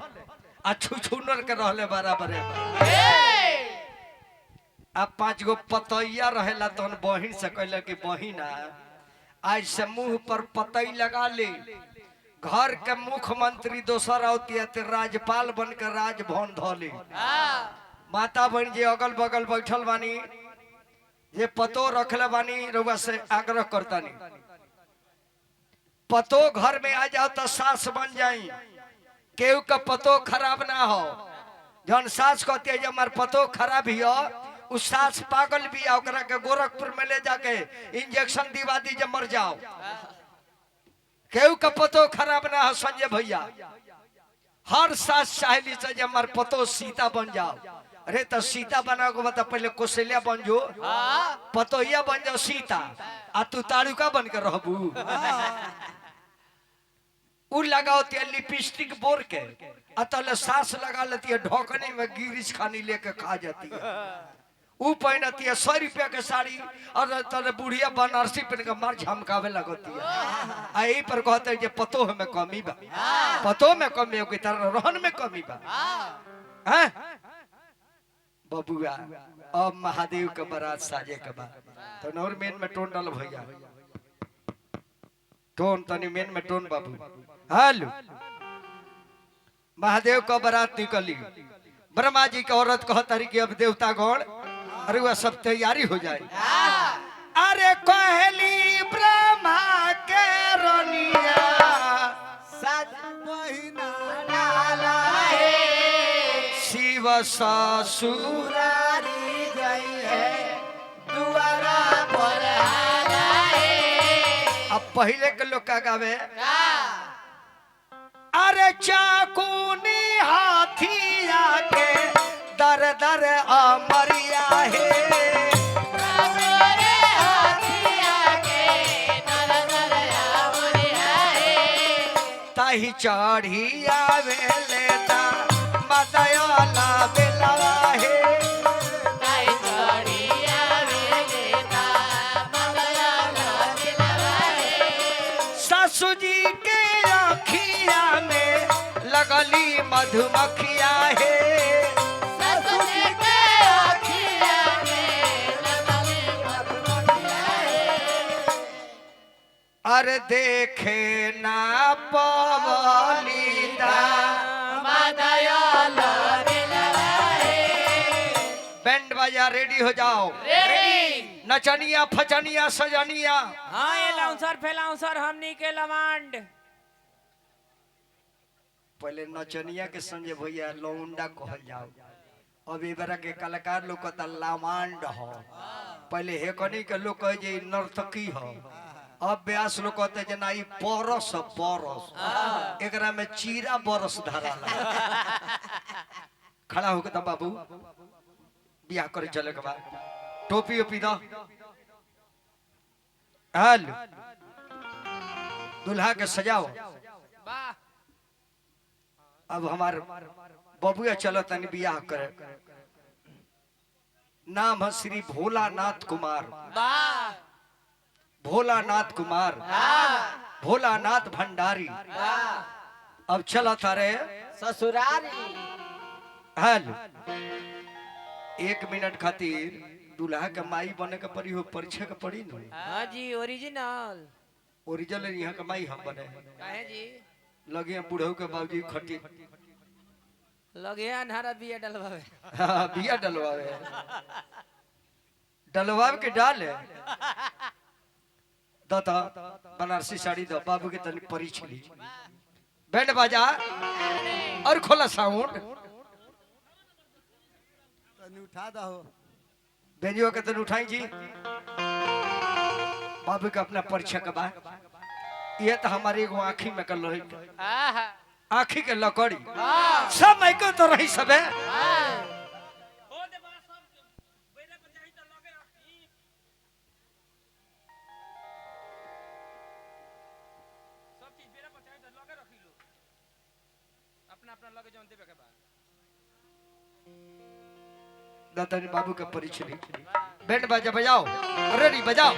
आ छुछुनर के रहले बराबर है। अब 5 गो पतैया रहेला तो बहिन से कहले कि बहिना आज से मुंह पर पतई लगा ले घर के मुख्यमंत्री दोसर होती है तो राज्यपाल बनकर राजभवन धोली माता बहन जी अगल बगल बैठल बानी ये पतो रखले बानी रउआ से आग्रह करतानी पतो घर में आ जाओ तो सास बन जाई केहू का पतो खराब ना हो जौन सास कहती है हमार पतो खराब ही हो उस सास पागल भी ओकरा के गोरखपुर में ले जाके इंजेक्शन दिवा दी जब मर जाओ केहू का पतो खराब ना हो संजय भैया हर सास चाहली से जब हमार पतो सीता बन जाओ। अरे तो सीता बना को बता पहले कौशल्या बन जो पतोहिया बन जाओ सीता आ तू तारुका बन कर रहबू उ लगाओ ते लिपस्टिक बोर के अतल सास लगा लेती है ढोकने में गिरिश खानी लेके खा जाती है उ पहनती है 100 रुपया के साड़ी और तले बुढ़िया बनारसी पहन के मार झमकावे लगती है आ यही पर कहते हैं पतो में कमी बा पतो में कमी हो की तरह रहन में कमी बा हैं बबुआ अब महादेव के बारात साजे के बाद तो नौर मेन में टोन डाल भैया टोन तनी मेन में टोन बाबू हेलो महादेव का बारात निकली ब्रह्मा जी की औरत कह तारी कि अब देवता गण अरे वह सब तैयारी हो जाए। अरे कहली ब्रह्मा के रोनिया शिव ससुरारी गई है दुआरा पर अब पहले के लोग का गावे अरे चाकूनी हाथिया के दर दर अमरिया है ताही चढ़ी आवे लेता मदयाला बेलवा है सासू जी के आँखिया में लगली मधुमक्खिया है अरे देखे ना पवलीदा बैंड बाजा रेडी हो जाओ नचनिया फचनिया सजनिया हाँ ये लाउंसर फैलाउंसर हमनी के लवांड पहले नचनिया के संजय भैया लौंडा कहल जाओ अब इबरा के कलाकार लोग कहता लावांड हो पहले हेकनी के लोग कहे जे नर्तकी हो अब व्यास लोग कहते जना ई परस परस एकरा में चीरा बरस धरा खड़ा होके तब बाबू बियाह करे चले के बाद टोपी ओपी दो हाल दुल्हा के सजाओ अब हमार बबुआ चलो तनी बियाह करे नाम है श्री भोलानाथ कुमार भोलानाथ कुमार भोलानाथ भंडारी अब चला था रे ससुरारी हेलो 1 मिनट खातिर दूल्हा के माई बने के पड़ी हो परीक्षा के पड़ी न हाँ जी ओरिजिनल ओरिजिनल यहाँ के माई हम बने काहे जी लगे हैं बूढ़ऊ के बाबूजी खटी लगे अनहारा बिया डलवावे हाँ, बिया डलवावे डलवाव के डाल है दाता बनारसी साड़ी दो बाबू के तनी परीक्षा ली बैंड बाजा और खोला साउंड तनी उठा दहो बेंजियो के तन उठाई जी बाबू के अपना परीक्षा के बाद ये तो हमारी एगो आँखी में कल रही आहा आँखी के लकड़ी सब माइको तो रही सबे अपना अपना लगे जौन देवे के बाद दादाजी बाबू के परीक्षा ली बैंड बाजा बजाओ अरे नहीं बजाओ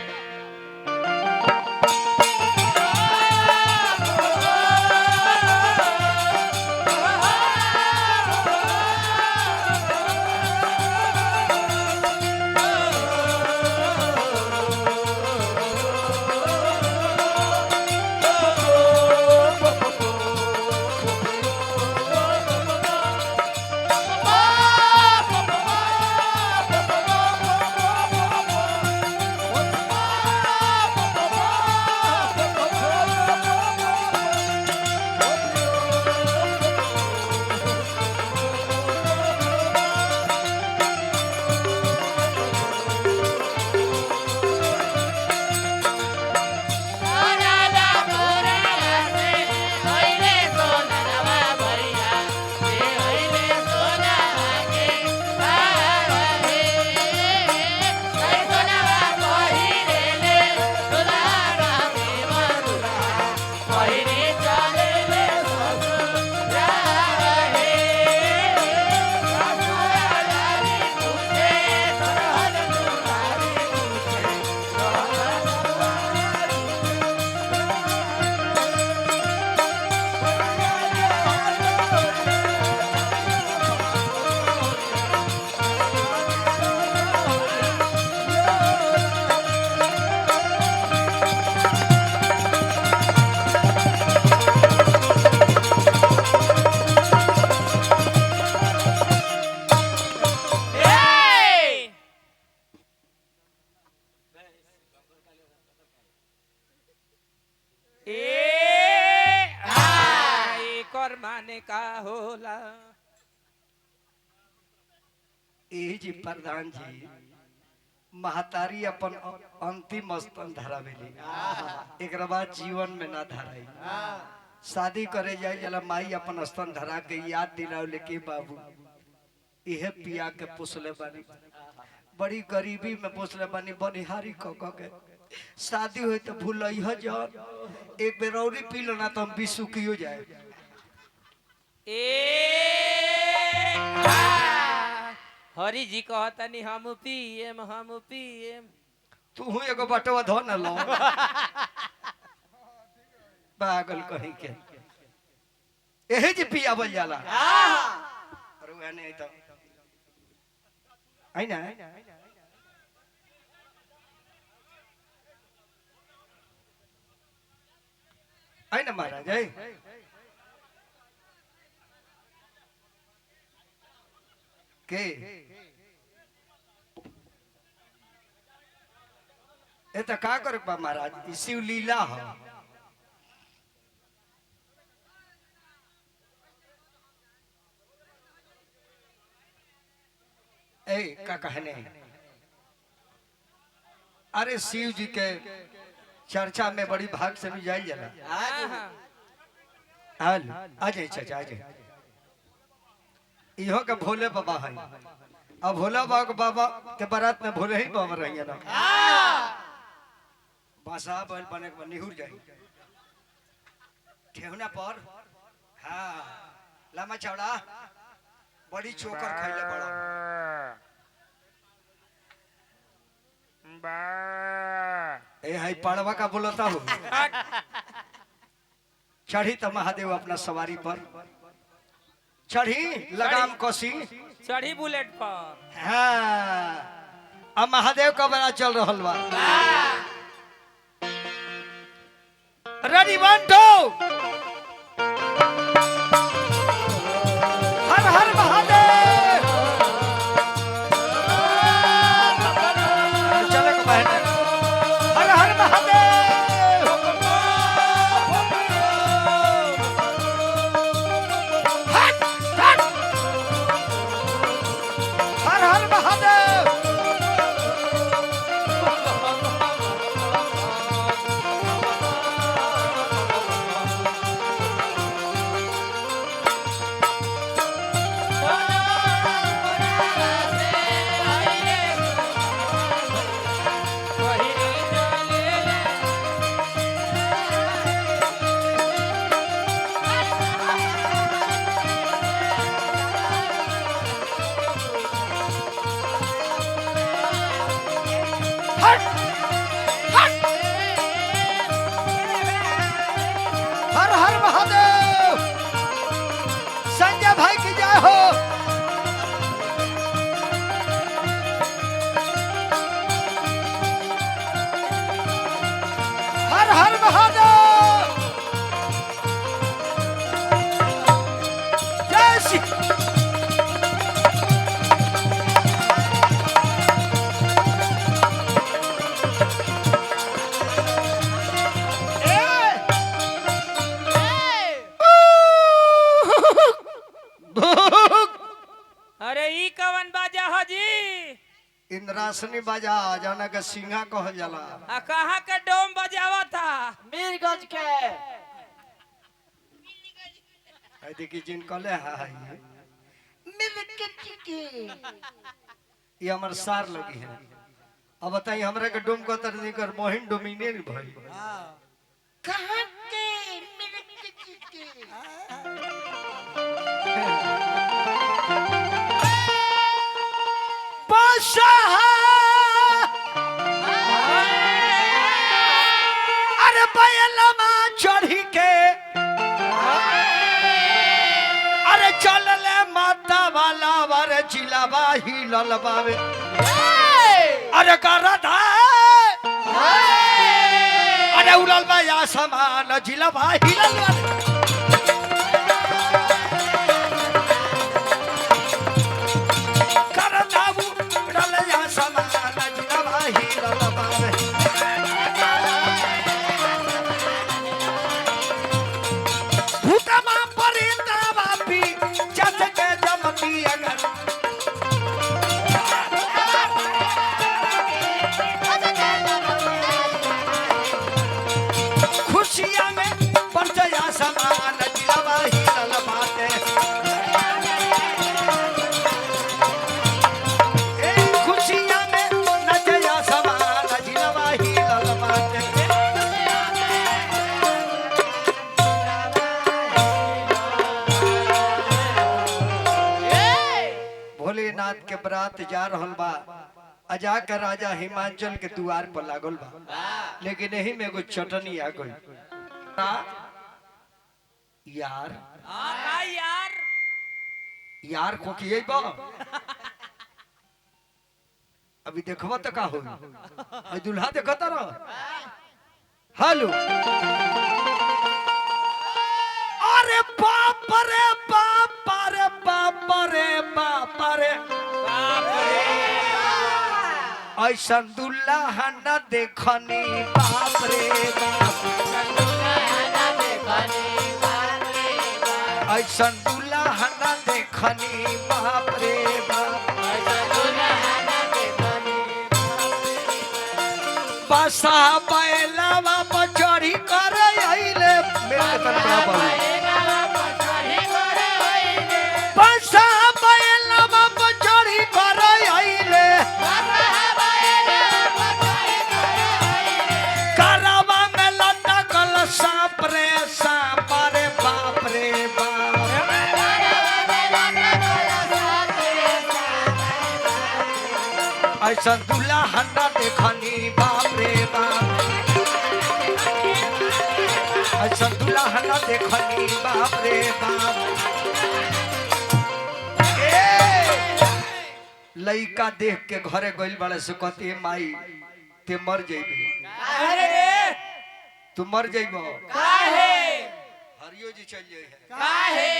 माने का होला यही जी प्रधान जी महतारी अपन अंतिम स्तन धरावेली एक बाद जीवन में ना धराई शादी करे जाए जला माई अपन स्तन धरा के याद दिलावले के बाबू यह पिया के पोसले बानी बड़ी गरीबी में पोसले बानी बनिहारी क के शादी हुई तो भूल जन एक बेर और पी लो ना तो हम बिसुकियो जाए हरि जी कहतनी हम पिएम तू हूँ एगो बटवा धो न लो पागल कहीं के यही जी पिया बल जाला अरे वह नहीं तो आई ना आई ना महाराज आई के ए तो का कर महाराज शिव लीला हो ए का कहने अरे शिव जी के चर्चा में बड़ी भाग से भी जाई जला हाल आ जाए चाचा आ जाए इहो के भोले बाबा है अब भोला बाबा के बाबा के बारात में भोले ही बाबा रहिए ना बासा बैल बने के निहुर जाए ठेहुना पर हाँ लम्बा चौड़ा बड़ी चोकर खैले बड़ा ए हाई पाड़वा का बोलता हूँ चढ़ी तो महादेव अपना सवारी पर चढ़ी लगाम कसी। चढ़ी बुलेट पर। हाँ अब महादेव का बड़ा चल रहा बा। रेडी 1 2 हर हर महादेव। चले को बहन हर हर महादेव। हट हट हर हर महादेव। हट हट हर हर महादेव। संजय भाई की जय हो। हर हर महादेव। जय श्री अरे ई कवन बाजा हो जी? इंद्रासनी बाजा जाना के सिंहा कहल जाला। आ कहाँ के डोम बजावा था? मीरगंज के। आई देखी जिन कहले हाय ये हमर सार लगी है। अब बताई हमरा के डोम को तरनी कर मोहिन डोमिनेट भाई। कहाँ के? मीरगंज के। अरे बैलमा चढ़ी के अरे चल ले माता वाला वर जिलावा ही ललबावे। अरे करधा अरे उड़ल बा या समान जिलावा ही ललबावे। करधा उड़ल या समान जिलावा ही ललबावे। भूतमा परिंदा बापी जस के जमती अगर खुशियां में परचया समान जिलवा ही ललबाते। ए खुशियां में नचया समान जिलवा ही ललबाते। भोलेनाथ के बरात जा रहल बा। अजा कर राजा हिमाचल के द्वार पर लागल बा। लेकिन यही में एगो चटनी आ गई। यार का यार? यार को किए बा अभी देखबो तो का होई। आई दुल्हा देखता रह। हेलो अरे बाप रे बाप रे बाप रे बाप रे ऐसा दुल्हा न देखनी बाप रे बाप। ऐसा दुल्हा न देखनी बाप रे बाप। बसा बैलवा पर चढ़ी कर आइले मेरे तरफ बसा बैलवा पर चढ़ी कर आइले। करवा में लटकल सांप रे सांप रे बाप रे बाप। ऐसा दुल्हा न देखनी बाप रे बाप। ऐसा दुल्हा न देखनी बाप रे बाप। लइका देख के घरे गइल बड़े से कहती है माई ते मर जइबे। अरे रे तू मर जइबो काहे हरियो जी चल जाए है काहे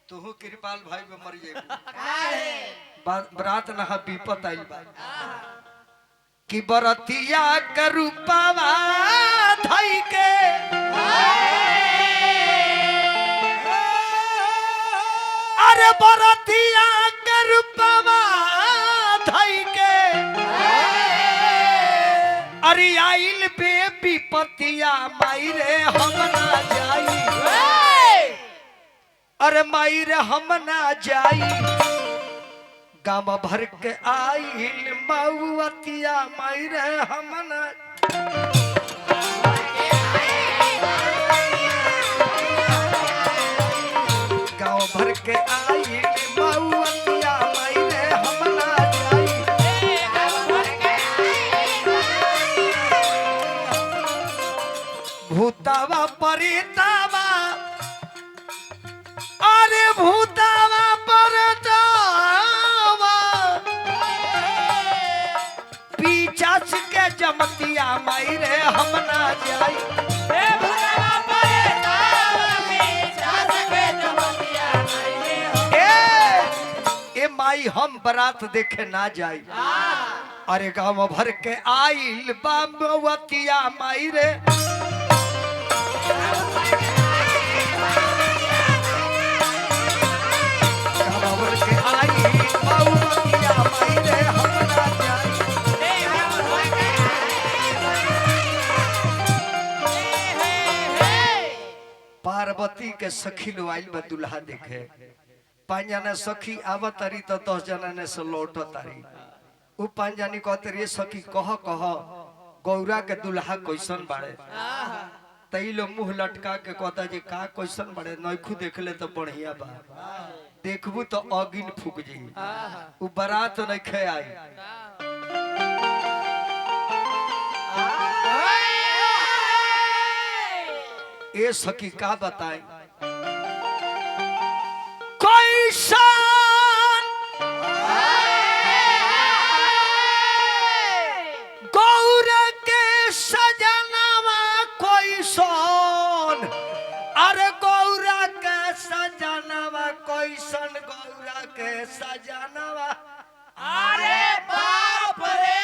तू कृपाल भाई पे मर जइबो काहे बरात ना विपत आइल बा कि बरतिया के रूपावा धई के अरे बरतिया के रूपावा धई के अरे आइल बे विपतिया माई रे हम ना जाई अरे माई रे हम ना जाई गाम भर के आइल मऊतिया माई रे हम ना गाँव भर के आइल मऊतिया माई रे हम ना जाई भूतावा परितावा अरे भूतावा परतावा पीछा के जमतिया माई रे हम ना जाई ए माई हम बारात देखे ना जाई अरे गाँव भर के आइल बामवतिया माई रे गाँव के आइल बामवतिया माई रे हम ना जाई पार्वती के सखी लो आइल बा दुल्हा देखे 5 जना सखी आवत तारी तो 10 जना ने से लौट तारी उ 5 जानी कहते रे सखी कह गौरा के दुल्हा कैसन बाड़े तई लो मुंह लटका के कहता जे का कैसन बाड़े नइखू देखले तो बढ़िया बा देखबू तो अगिन फूक जी उ बारात नइखे आई ए सखी का बताई कैसन गौरा के सजनवा कैसन अरे गौरा के सजनवा कैसन गौरा के सजनवा अरे बाप रे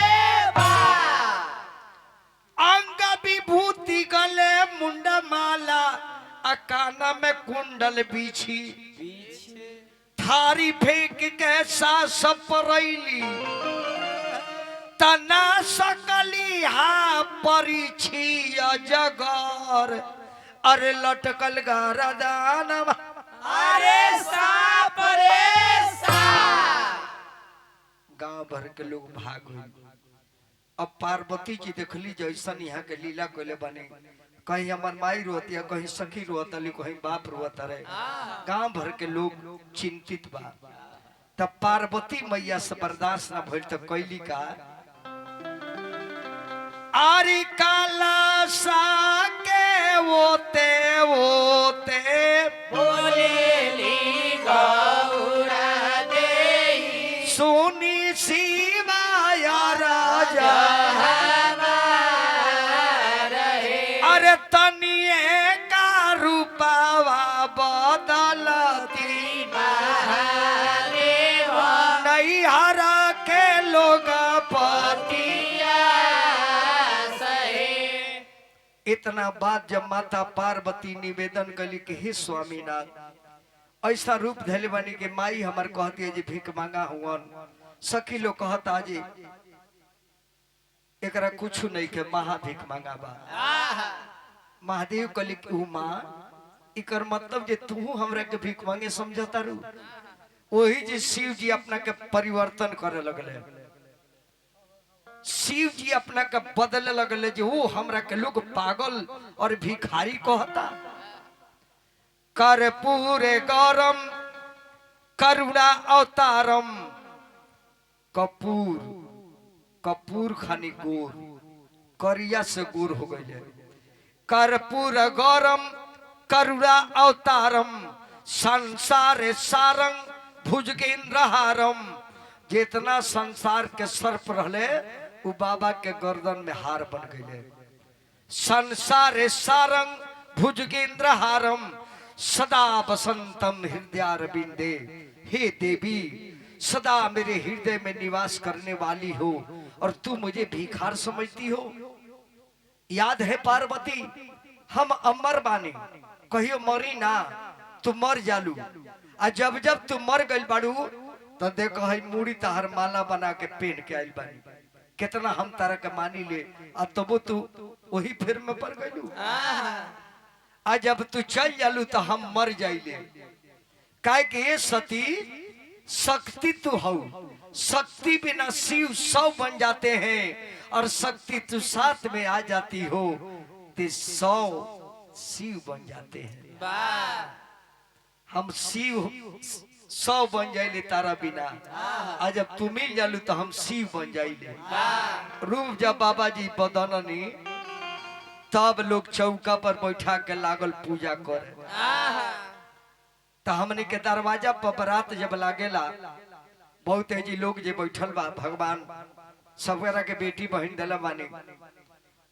बाप अंग विभूति गले मुंडा माला अकाना में कुंडल बीछी थारी फेंक के सास परैली तना सकली हा परिछी अजगर अरे लटकल गरदान अरे सांप रे सांप गांव भर के लोग भाग गए अब पार्वती जी देखली जैसन यहाँ के लीला कोले बने कहीं हमार माई रोती है कहीं सखी रोतली कहीं बाप रोता रहे गांव भर के लोग चिंतित बा तब पार्वती मैया से बर्दाश्त ना भइल तब कैली का आरी काला सा के ओते ओते बोलेली गौरा देई सोनी शिवाया राजा अरे तनिए का रूपावा बदलती नहीं हरा के लोग पतिया इतना बात जब माता पार्वती निवेदन कली कि हे स्वामीनाथ ऐसा रूप धैले बनी के माई हमार कहती है जी भीख मांगा हुवन सखी लोग कहता जी एकरा कुछ नहीं के महाभिख मांगा बा महादेव कली उ माँ इकर मतलब जे तू हमरा के भीख मांगे समझता रू वही जे शिव जी अपना के परिवर्तन करे लगले शिव जी अपना के बदले लगले जे वो हमरा के लोग पागल और भिखारी कहता कर्पूरे गौरम करुणा अवतारम कपूर कपूर खानी गोर करिया से गोर हो गए कर्पूर गौरम करुणा अवतारम संसार सारंग भुजगेंद्रहारम जितना संसार के सर्प रहले उ बाबा के गर्दन में हार बन गए। संसारे सारंग भुजगेंद्र हारम सदा बसंतम हृदयारविंदे। हे देवी सदा मेरे हृदय में निवास करने वाली हो और तू मुझे भिखार समझती हो। याद है पार्वती हम अमर बानी, कहियो मरी ना, तू मर जालू। आ जब जब तू मर गई बाड़ू तो देखो है मूड़ी तहर माला बना के पहन के आइल बानी। कितना हम तारा के मानी ले आ तबो तू वही फिर में पड़ गईलू। आ जब तू चल जालू तो हम मर जाइले। काहे कि ये सती शक्ति तू हो, शक्ति बिना शिव 100 बन जाते हैं और शक्ति तू साथ में आ जाती हो तो 100 शिव बन जाते हैं। हम शिव 100 बन जाइले तारा बिना। आज जब तू मिल जालू तो हम शिव बन जाइले। रूप जब बाबा जी बदननी तब लोग चौका पर बैठा के लागल पूजा करे। तो हमने के दरवाजा पर बरात जब लागेला बहुत है जी लोग जे बैठल बा भगवान सबरा के बेटी बहन दिला बानी।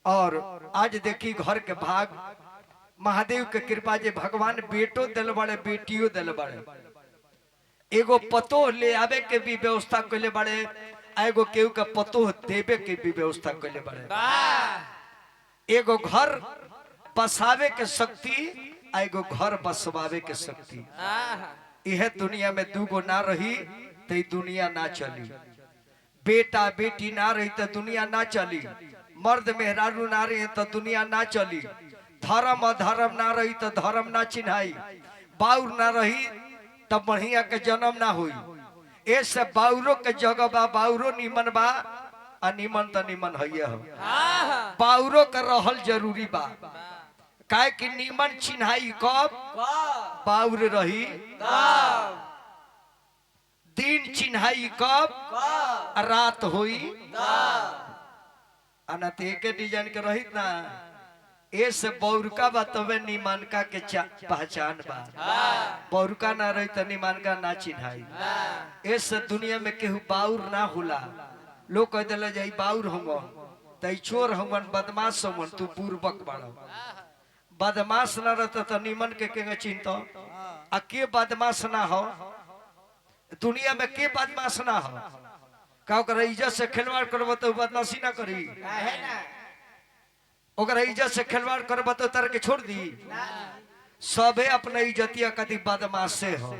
और आज देखी घर के भाग महादेव के कृपा जे भगवान बेटो दिल बड़े बेटियों दिल बड़े। एगो पतो ले आवे के भी व्यवस्था कैले बड़े, एगो केहू के पतो देवे के भी व्यवस्था कैले बड़े। एगो घर बसावे के शक्ति, एगो घर बसवावे के शक्ति। यह दुनिया में दूगो ना रही तो दुनिया ना चली। बेटा बेटी ना रही तो दुनिया ना चली। मर्द मेहरारू ना रही तो दुनिया ना चली। धर्म अधर्म ना रही तो धर्म ना चिन्हाई। बाउर ना रही तब बढ़िया के जन्म ना हुई। ऐसे बाउरो के जगह बा, बाउरो निमन बा आ निमन तो निमन है हो। बाउरो का रहल जरूरी बा। काहे कि निमन चिन्हाई कब बाउर रही, दिन चिन्हाई कब रात हुई। अनत एक डिजाइन के रही ना ऐसे बौरका बा तबे निमानका के पहचान बा। बौरका ना रही तो निमानका ना चिन्हाई। ऐसे दुनिया में केहू बाउर ना होला। लोग कह दिला जाई बाउर होंगन तो चोर होंगन बदमाश होंगन तू बुर्बक बाड़ा। बदमाश ना रहता तो निमन के चिंता आ के बदमाश ना हो दुनिया में के बदमाश ना हो। का ओकरा इज्जत से खिलवाड़ करबो तो बदमाशी ना करी। ओकरा इज्जत से खिलवाड़ करबो तो तार के छोड़ दी। सबे अपने इज्जतिया खातिर बदमाश से हो।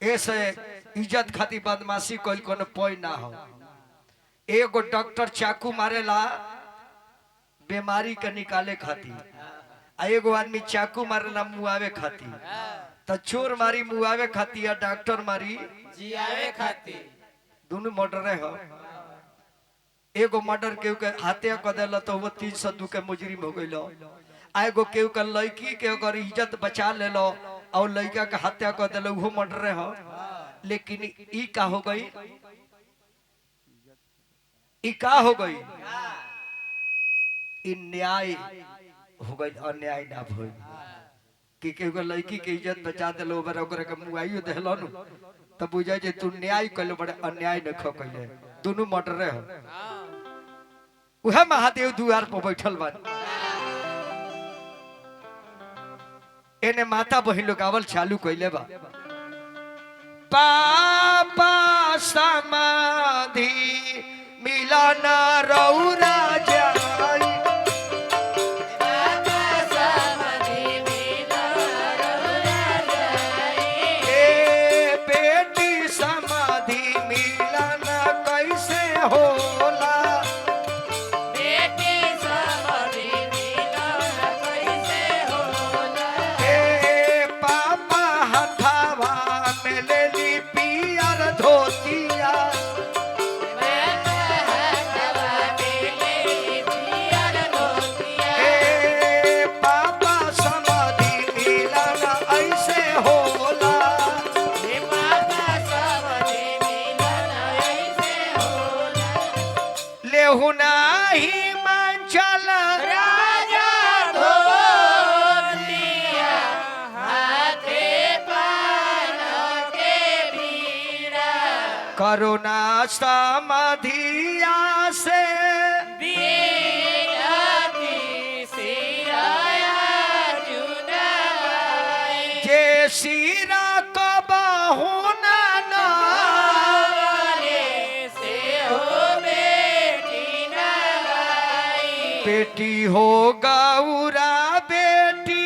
ऐसे इज्जत खातिर बदमाशी कोई कोनो पोई ना हो। एगो डॉक्टर चाकू मारेला बीमारी के निकाले खातिर, आ एगो आदमी चाकू मारेला मुआवे खातिर। तो चोर मारी मुआवे खातिर या डॉक्टर मारी जियावे खातिर। दोनों मर्डर हो। एगो मर्डर केहू के हत्या कर देला तो वो 302 के मुजरिम हो गइलो। आ एगो केहू के लड़की के अगर इज्जत बचा लेलो और लड़का के हत्या कर देलो वो मर्डर हो। लेकिन ई का हो गई, ई का हो गई, ई न्याय हो गई, अन्याय ना भइल। कि केहू के लड़की के इज्जत बचा देलो ओकर ओकरा के मुआइयो देलो न तब बुझाई जे तू न्याय कइलो बड़े अन्याय न ख कइले। दोनों मर्डर हो। उहे महादेव द्वार पर बैठल बा। एने माता बहिन लोग आवल चालू कइले बा। पापा समाधि मिलन रौरा जाई। समाधिया से बीराती सिराया जुदाई जे सिरा को बहुना ना वाले से हो बेटी नगाई बेटी हो गौरा बेटी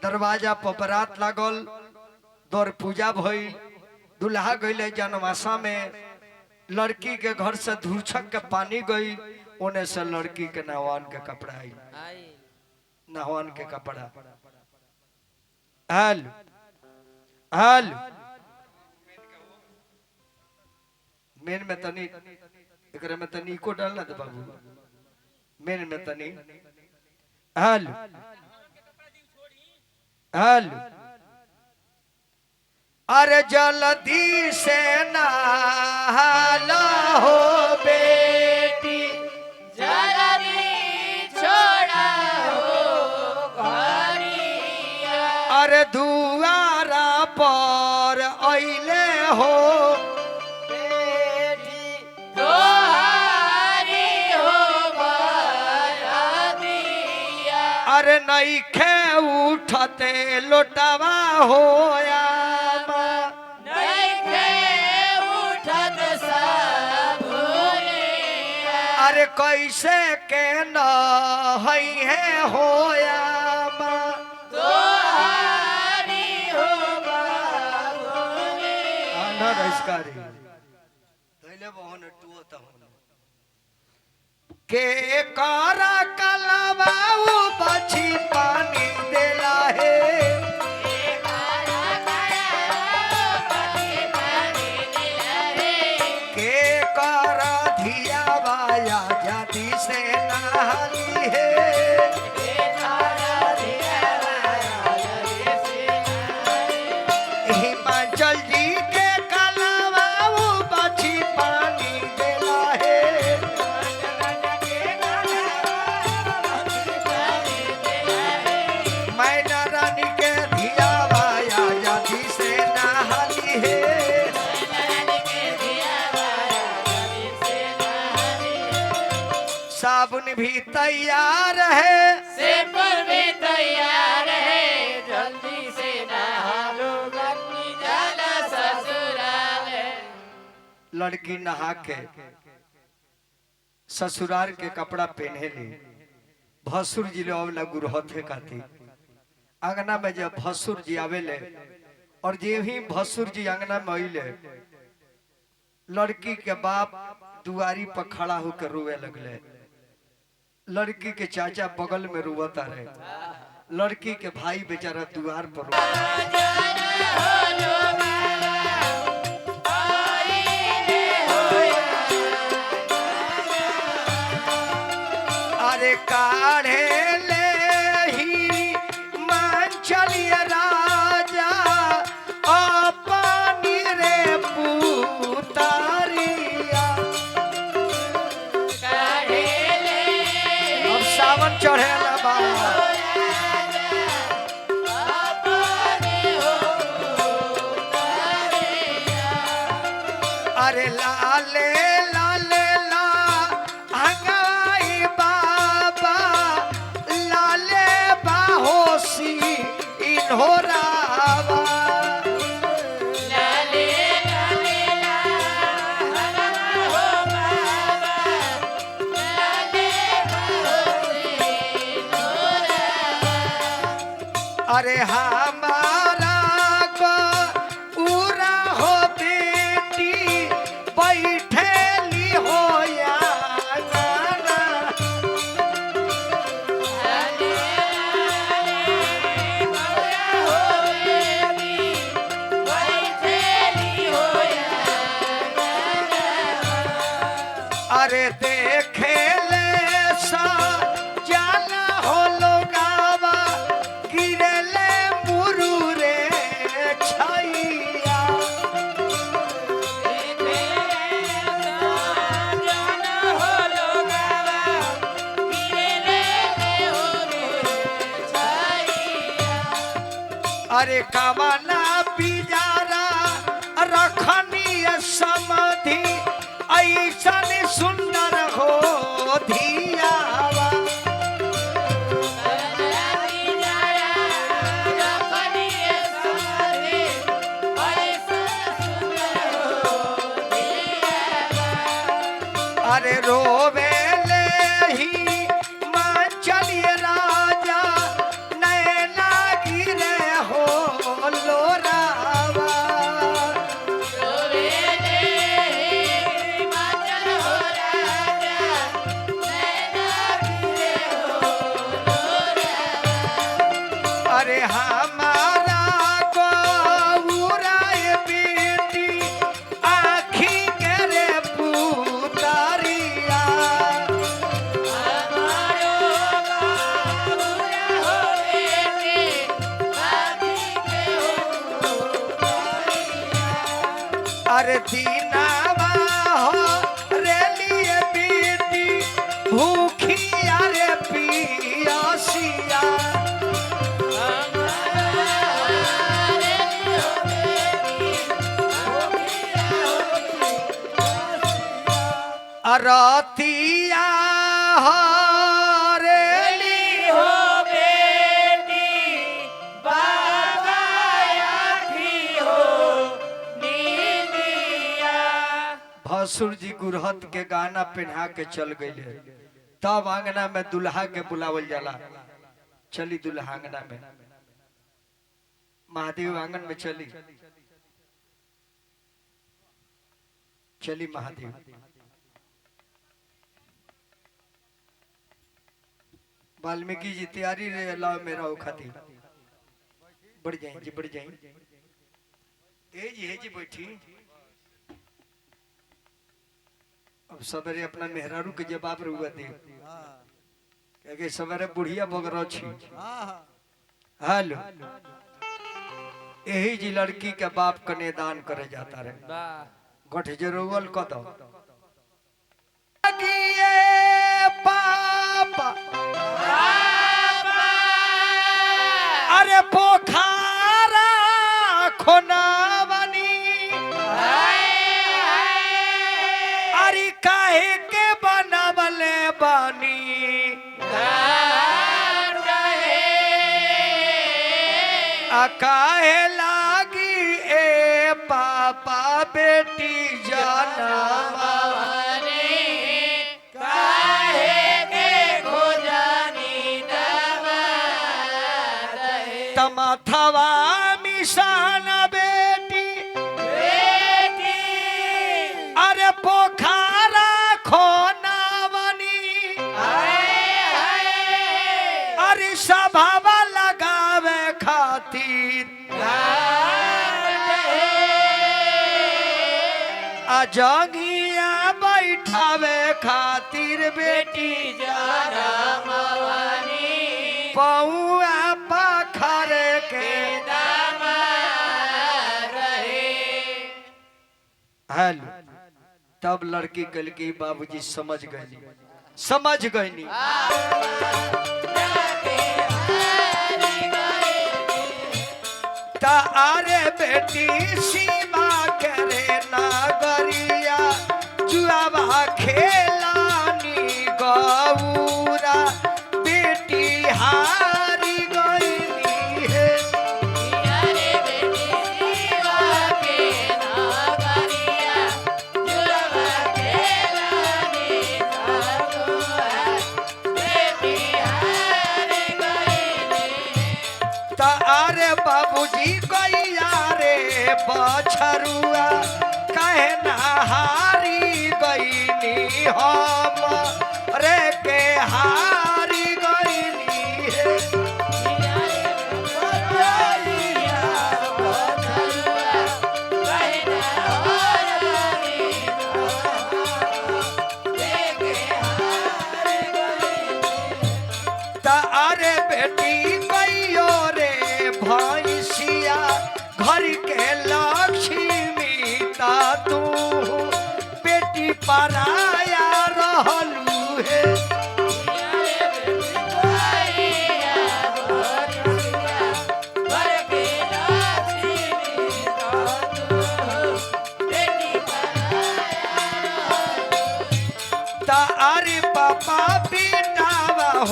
दरवाजा पर बरात लागल दौर पूजा भइल दुल्हा गईले जनमासा में लड़की के घर से धूछक के पानी गई ओने से लड़की के नहवान के कपड़ा आई नहवान के कपड़ा हल हल मेन में तनी एकरे में तनी को डालना दे बाबू मेन में तनी हल हल अरे जल्दी से नहाला हो बेटी जल्दी छोड़ा हो घरिया अरे दुआरा पर अइले हो बेटी तोहारी हो बरातिया अरे नइखे उठते लोटावा होया नइखे उठत साबुनिया अरे कैसे के न हई है होया तोहारी हो बाबुनिया आना रसकारी तैले बहन टुवता हूं के कारा कलवाऊ बची पानी देला है के कारा धिया बाया जाति से नहाली है हिमाचल जी के कलवाऊ बची पानी देला है मैना रानी के धिया बाया जाति से नहाली है साबुन भी तैयार है से पर भी तैयार है जल्दी से नहा लो गंगी जाला ससुराल है लड़की नहा के ससुराल के कपड़ा पहने ली भसुर जी ले आवेला गुरहथे काती अंगना में जब भसुर जी आवेले और जे ही भसुर जी अंगना में आइले लड़की के बाप दुआरी पर खड़ा होकर रोवे लगले लड़की के चाचा बगल में रोवता रहे लड़की के भाई बेचारा दुआर पर अरे काढ़े ले ही मान चलिए राजा अपनी रे पुतारिया अब सावन चढ़ेला बा अरे लाले लाले ला हंगाई बाबा लाले बाहोसी इन्होरावा अरे हमारा पूरा हो बेटी बैठेली हो या नाना अरे देखे ले सा जाला हो लोगावा गिरले मुरुरे छाइया अरे कामना पिजारा रखनी समधि ऐसन सुंदर हो धियावा अरे रोवे ले ही माँ चलिए राजा नैना गिरे हो लोरावा अरे हमारा गौराए बेटी आखी करे पुतारिया अरे दीनावा हो रे लिए बेटी भूखी अरे पियासिया रतिया हरेली हो बेटी बाबा आखी हो नीलिया। भसुर जी गुरहत के गाना पहना के चल गए तब आंगना में दुल्हा के बुलावल जाला चली दुल्हा आंगना में महादेव आंगन में चली चली महादेव वाल्मीकि जी तैयारी रे अल्लाह मेरा हो खाती बढ़ जाए जी बढ़ जाए ए जी बैठी अब सवेरे अपना मेहरारू के जवाब रुआ दे क्योंकि सवेरे बुढ़िया बगरो छी हेलो यही जी लड़की के बाप कने दान करे जाता रहे वाह गठ जरूल कदम पापा अरे पोखारा खोनावनी अरे काहे के बनावले बानी काहे लागी ए पापा बेटी जाना तमाथवा मिशाना बेटी अरे पोखारा खोनावनी अरे सभावा लगावे खातिर अजगिया बैठावे खातिर बेटी जाना मवानी पौआ पाखर के दामा रहे। हेलो तब लड़की कल की बाबूजी समझ गई तारे बेटी सीमा करे नागरिया जुआवा खेलानी गौरा बेटी हारी गई है तारे बाबूजी गैया रे बछरुआ कहे नहारी गईनी हम रे के हारी गईनी है तारे बेटी गैयो रे भैंसिया घर के लक्ष्मी ता तू बेटी पराया रहलू है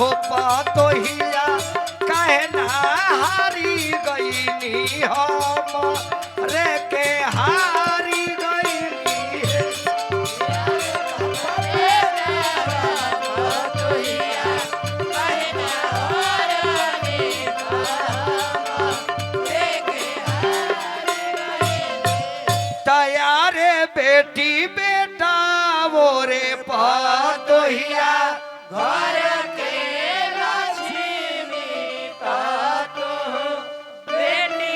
हो पतोहिया काहे ना हारी गईनी हम रे के हारी गईनी तैयारे बेटी बेटा वो रे पतोहिया घर के लक्ष्मी तो बेटी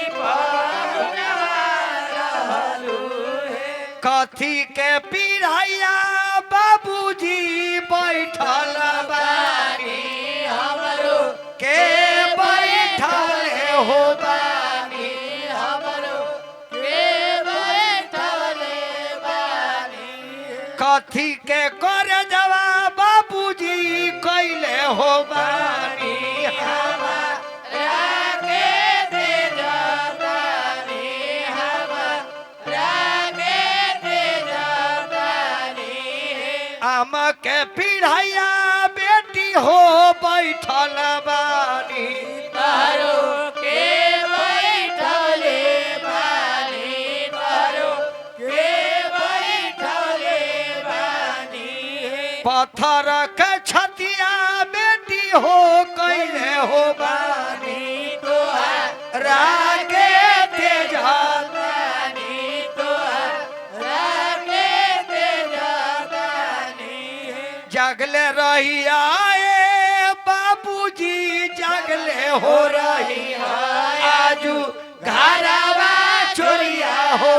रहलू है कथी के पिढ़ैया बाबूजी बैठल बानी हमरो के बैठल हो बानी हमरो के बैठले बानी कथी के कर जवा बाबूजी कैले हो बानी रागे दे जातानी रागे दे जातानी आम के पिढ़ैया बेटी हो बैठल बानी तारो के बैठले बानी तारो के बैठले बानी पत्थर के छतिया बेटी हो कैले हो बानी रागे तेज जगले रही आए बाबूजी जगले हो रही आजू घरवा चोरिया हो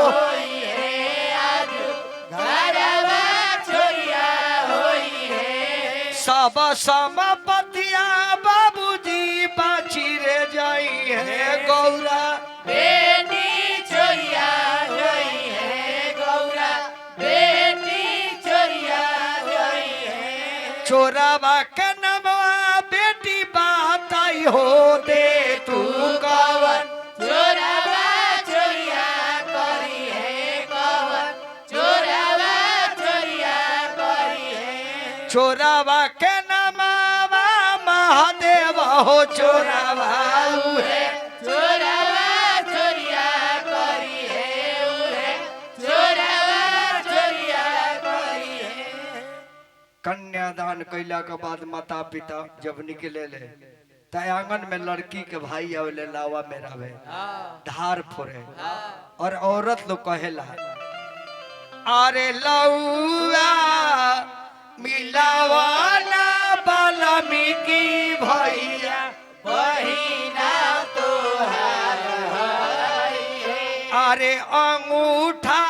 सब समपतिया बाबूजी बाची रे जाई है गौरा बेटी चोरिया जोई है गौरा बेटी चोरिया जोई है चोरावा के नमवा बेटी बात आई हो दे तू कवन चोरावा चोरिया करी है कवन चोरावा चोरिया करी है चोरावा के नमवा महादेव हो चोरावा है चोरावा चोरिया करी है उहे चोरावा चोरिया करी है कन्यादान कैला के बाद माता पिता जब निकले ले तय आंगन में लड़की के भाई आवे लावा में रहे धार फोरे और औरत लोग कहेला अरे लौआ मिलावाना बाल्मीकि भैया बहिना तोहार अरे अंगूठा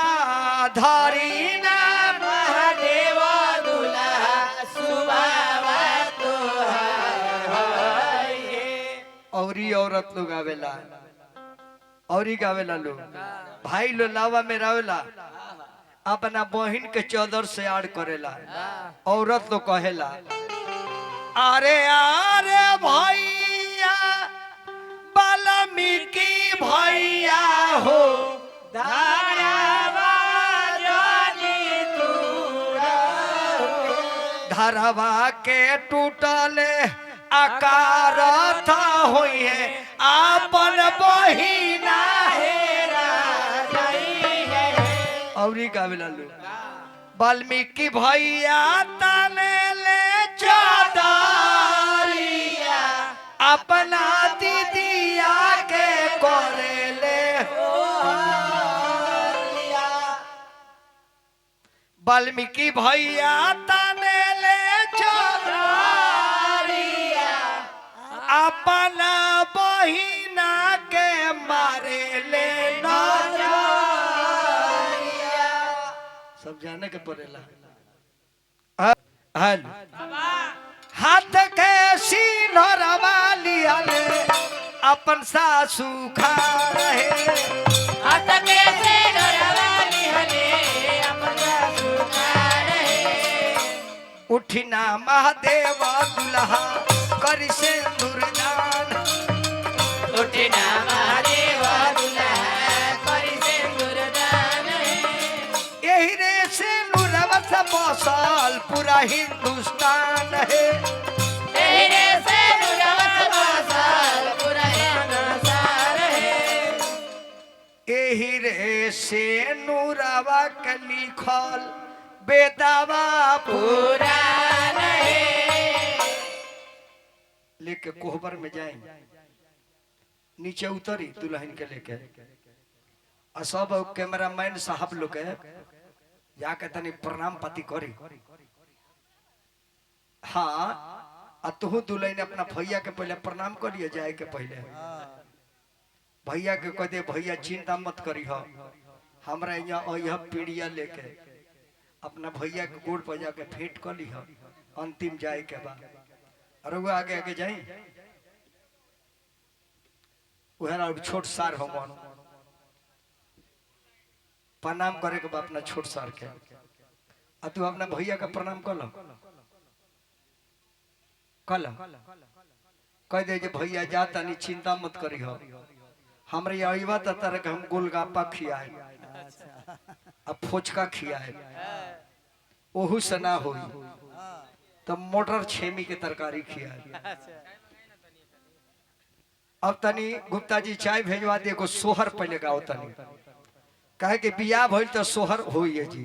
धरी ना महादेव दुल्हा सुबावा तोहार औरी औरत लोग आवेला औरी गावेला लोग भाई लो लावा में रावेला अपना बहिन के चौदर से आड़ करेला औरत लोग कहेला अरे अरे भैया बाल्मीकि भैया हो धारावा जानी तू धरवा के टूटले आकार था होई है आपन बहिना औरी गावेला लोग वाल्मीकि भैया तने ले चादरिया अपना दीदिया के करे ले वाल्मीकि भैया तने ले चादरिया अपना बहिना के मारे ले नजरिया सब जाने के पड़ेला हाथ के सीनरवा लिया ले अपन सासू खा रहे हाथ के सीनरवा लिहले अपना सुखार है उठिना महादेव दुल्हा करि से दुर्दान उठना महादेव दुल्हा करि से दुर्दान है यही रे से नुरवा बसल पूरा हिंदुस्तान है तेरे एही रे से नूरावा के लिखल बेदावा पूरा रहे लेके कोहबर में जाए नीचे उतरी दुल्हन के लेके आ सब कैमरामैन साहब लोग के जाके तनी प्रणाम पाती करी। हाँ आ तू दुल्हन अपना भैया के पहले प्रणाम करिए जाए के पहले भैया के कह दे भैया चिंता मत करी हो हमरा यहाँ यह पीड़िया लेके अपना भैया के गोड़ पर जाके भेंट कर ली हो अंतिम जाए के बाद और वो आगे आगे जाई वह छोट सार हो प्रणाम करे के बाद अपना छोट सार के आ तू अपना भैया का प्रणाम कर लो कह दे जे भैया जा तनी चिंता मत करी हो हमरे अइबा त तरह के हम गोलगप्पा खियाए अब फोचका खियाए ओहू से ना होई तब मोटर छेमी के तरकारी खियाए। अब तनी गुप्ता जी चाय भेजवा दे को सोहर पहले गाओ तनी कहे कि बियाह भइल तो सोहर होई है जी।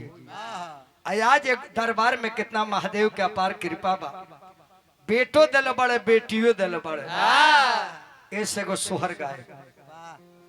आज एक दरबार में कितना महादेव के अपार कृपा बा बेटो दल बड़े बेटियों दल बड़े ऐसे को सोहर गाए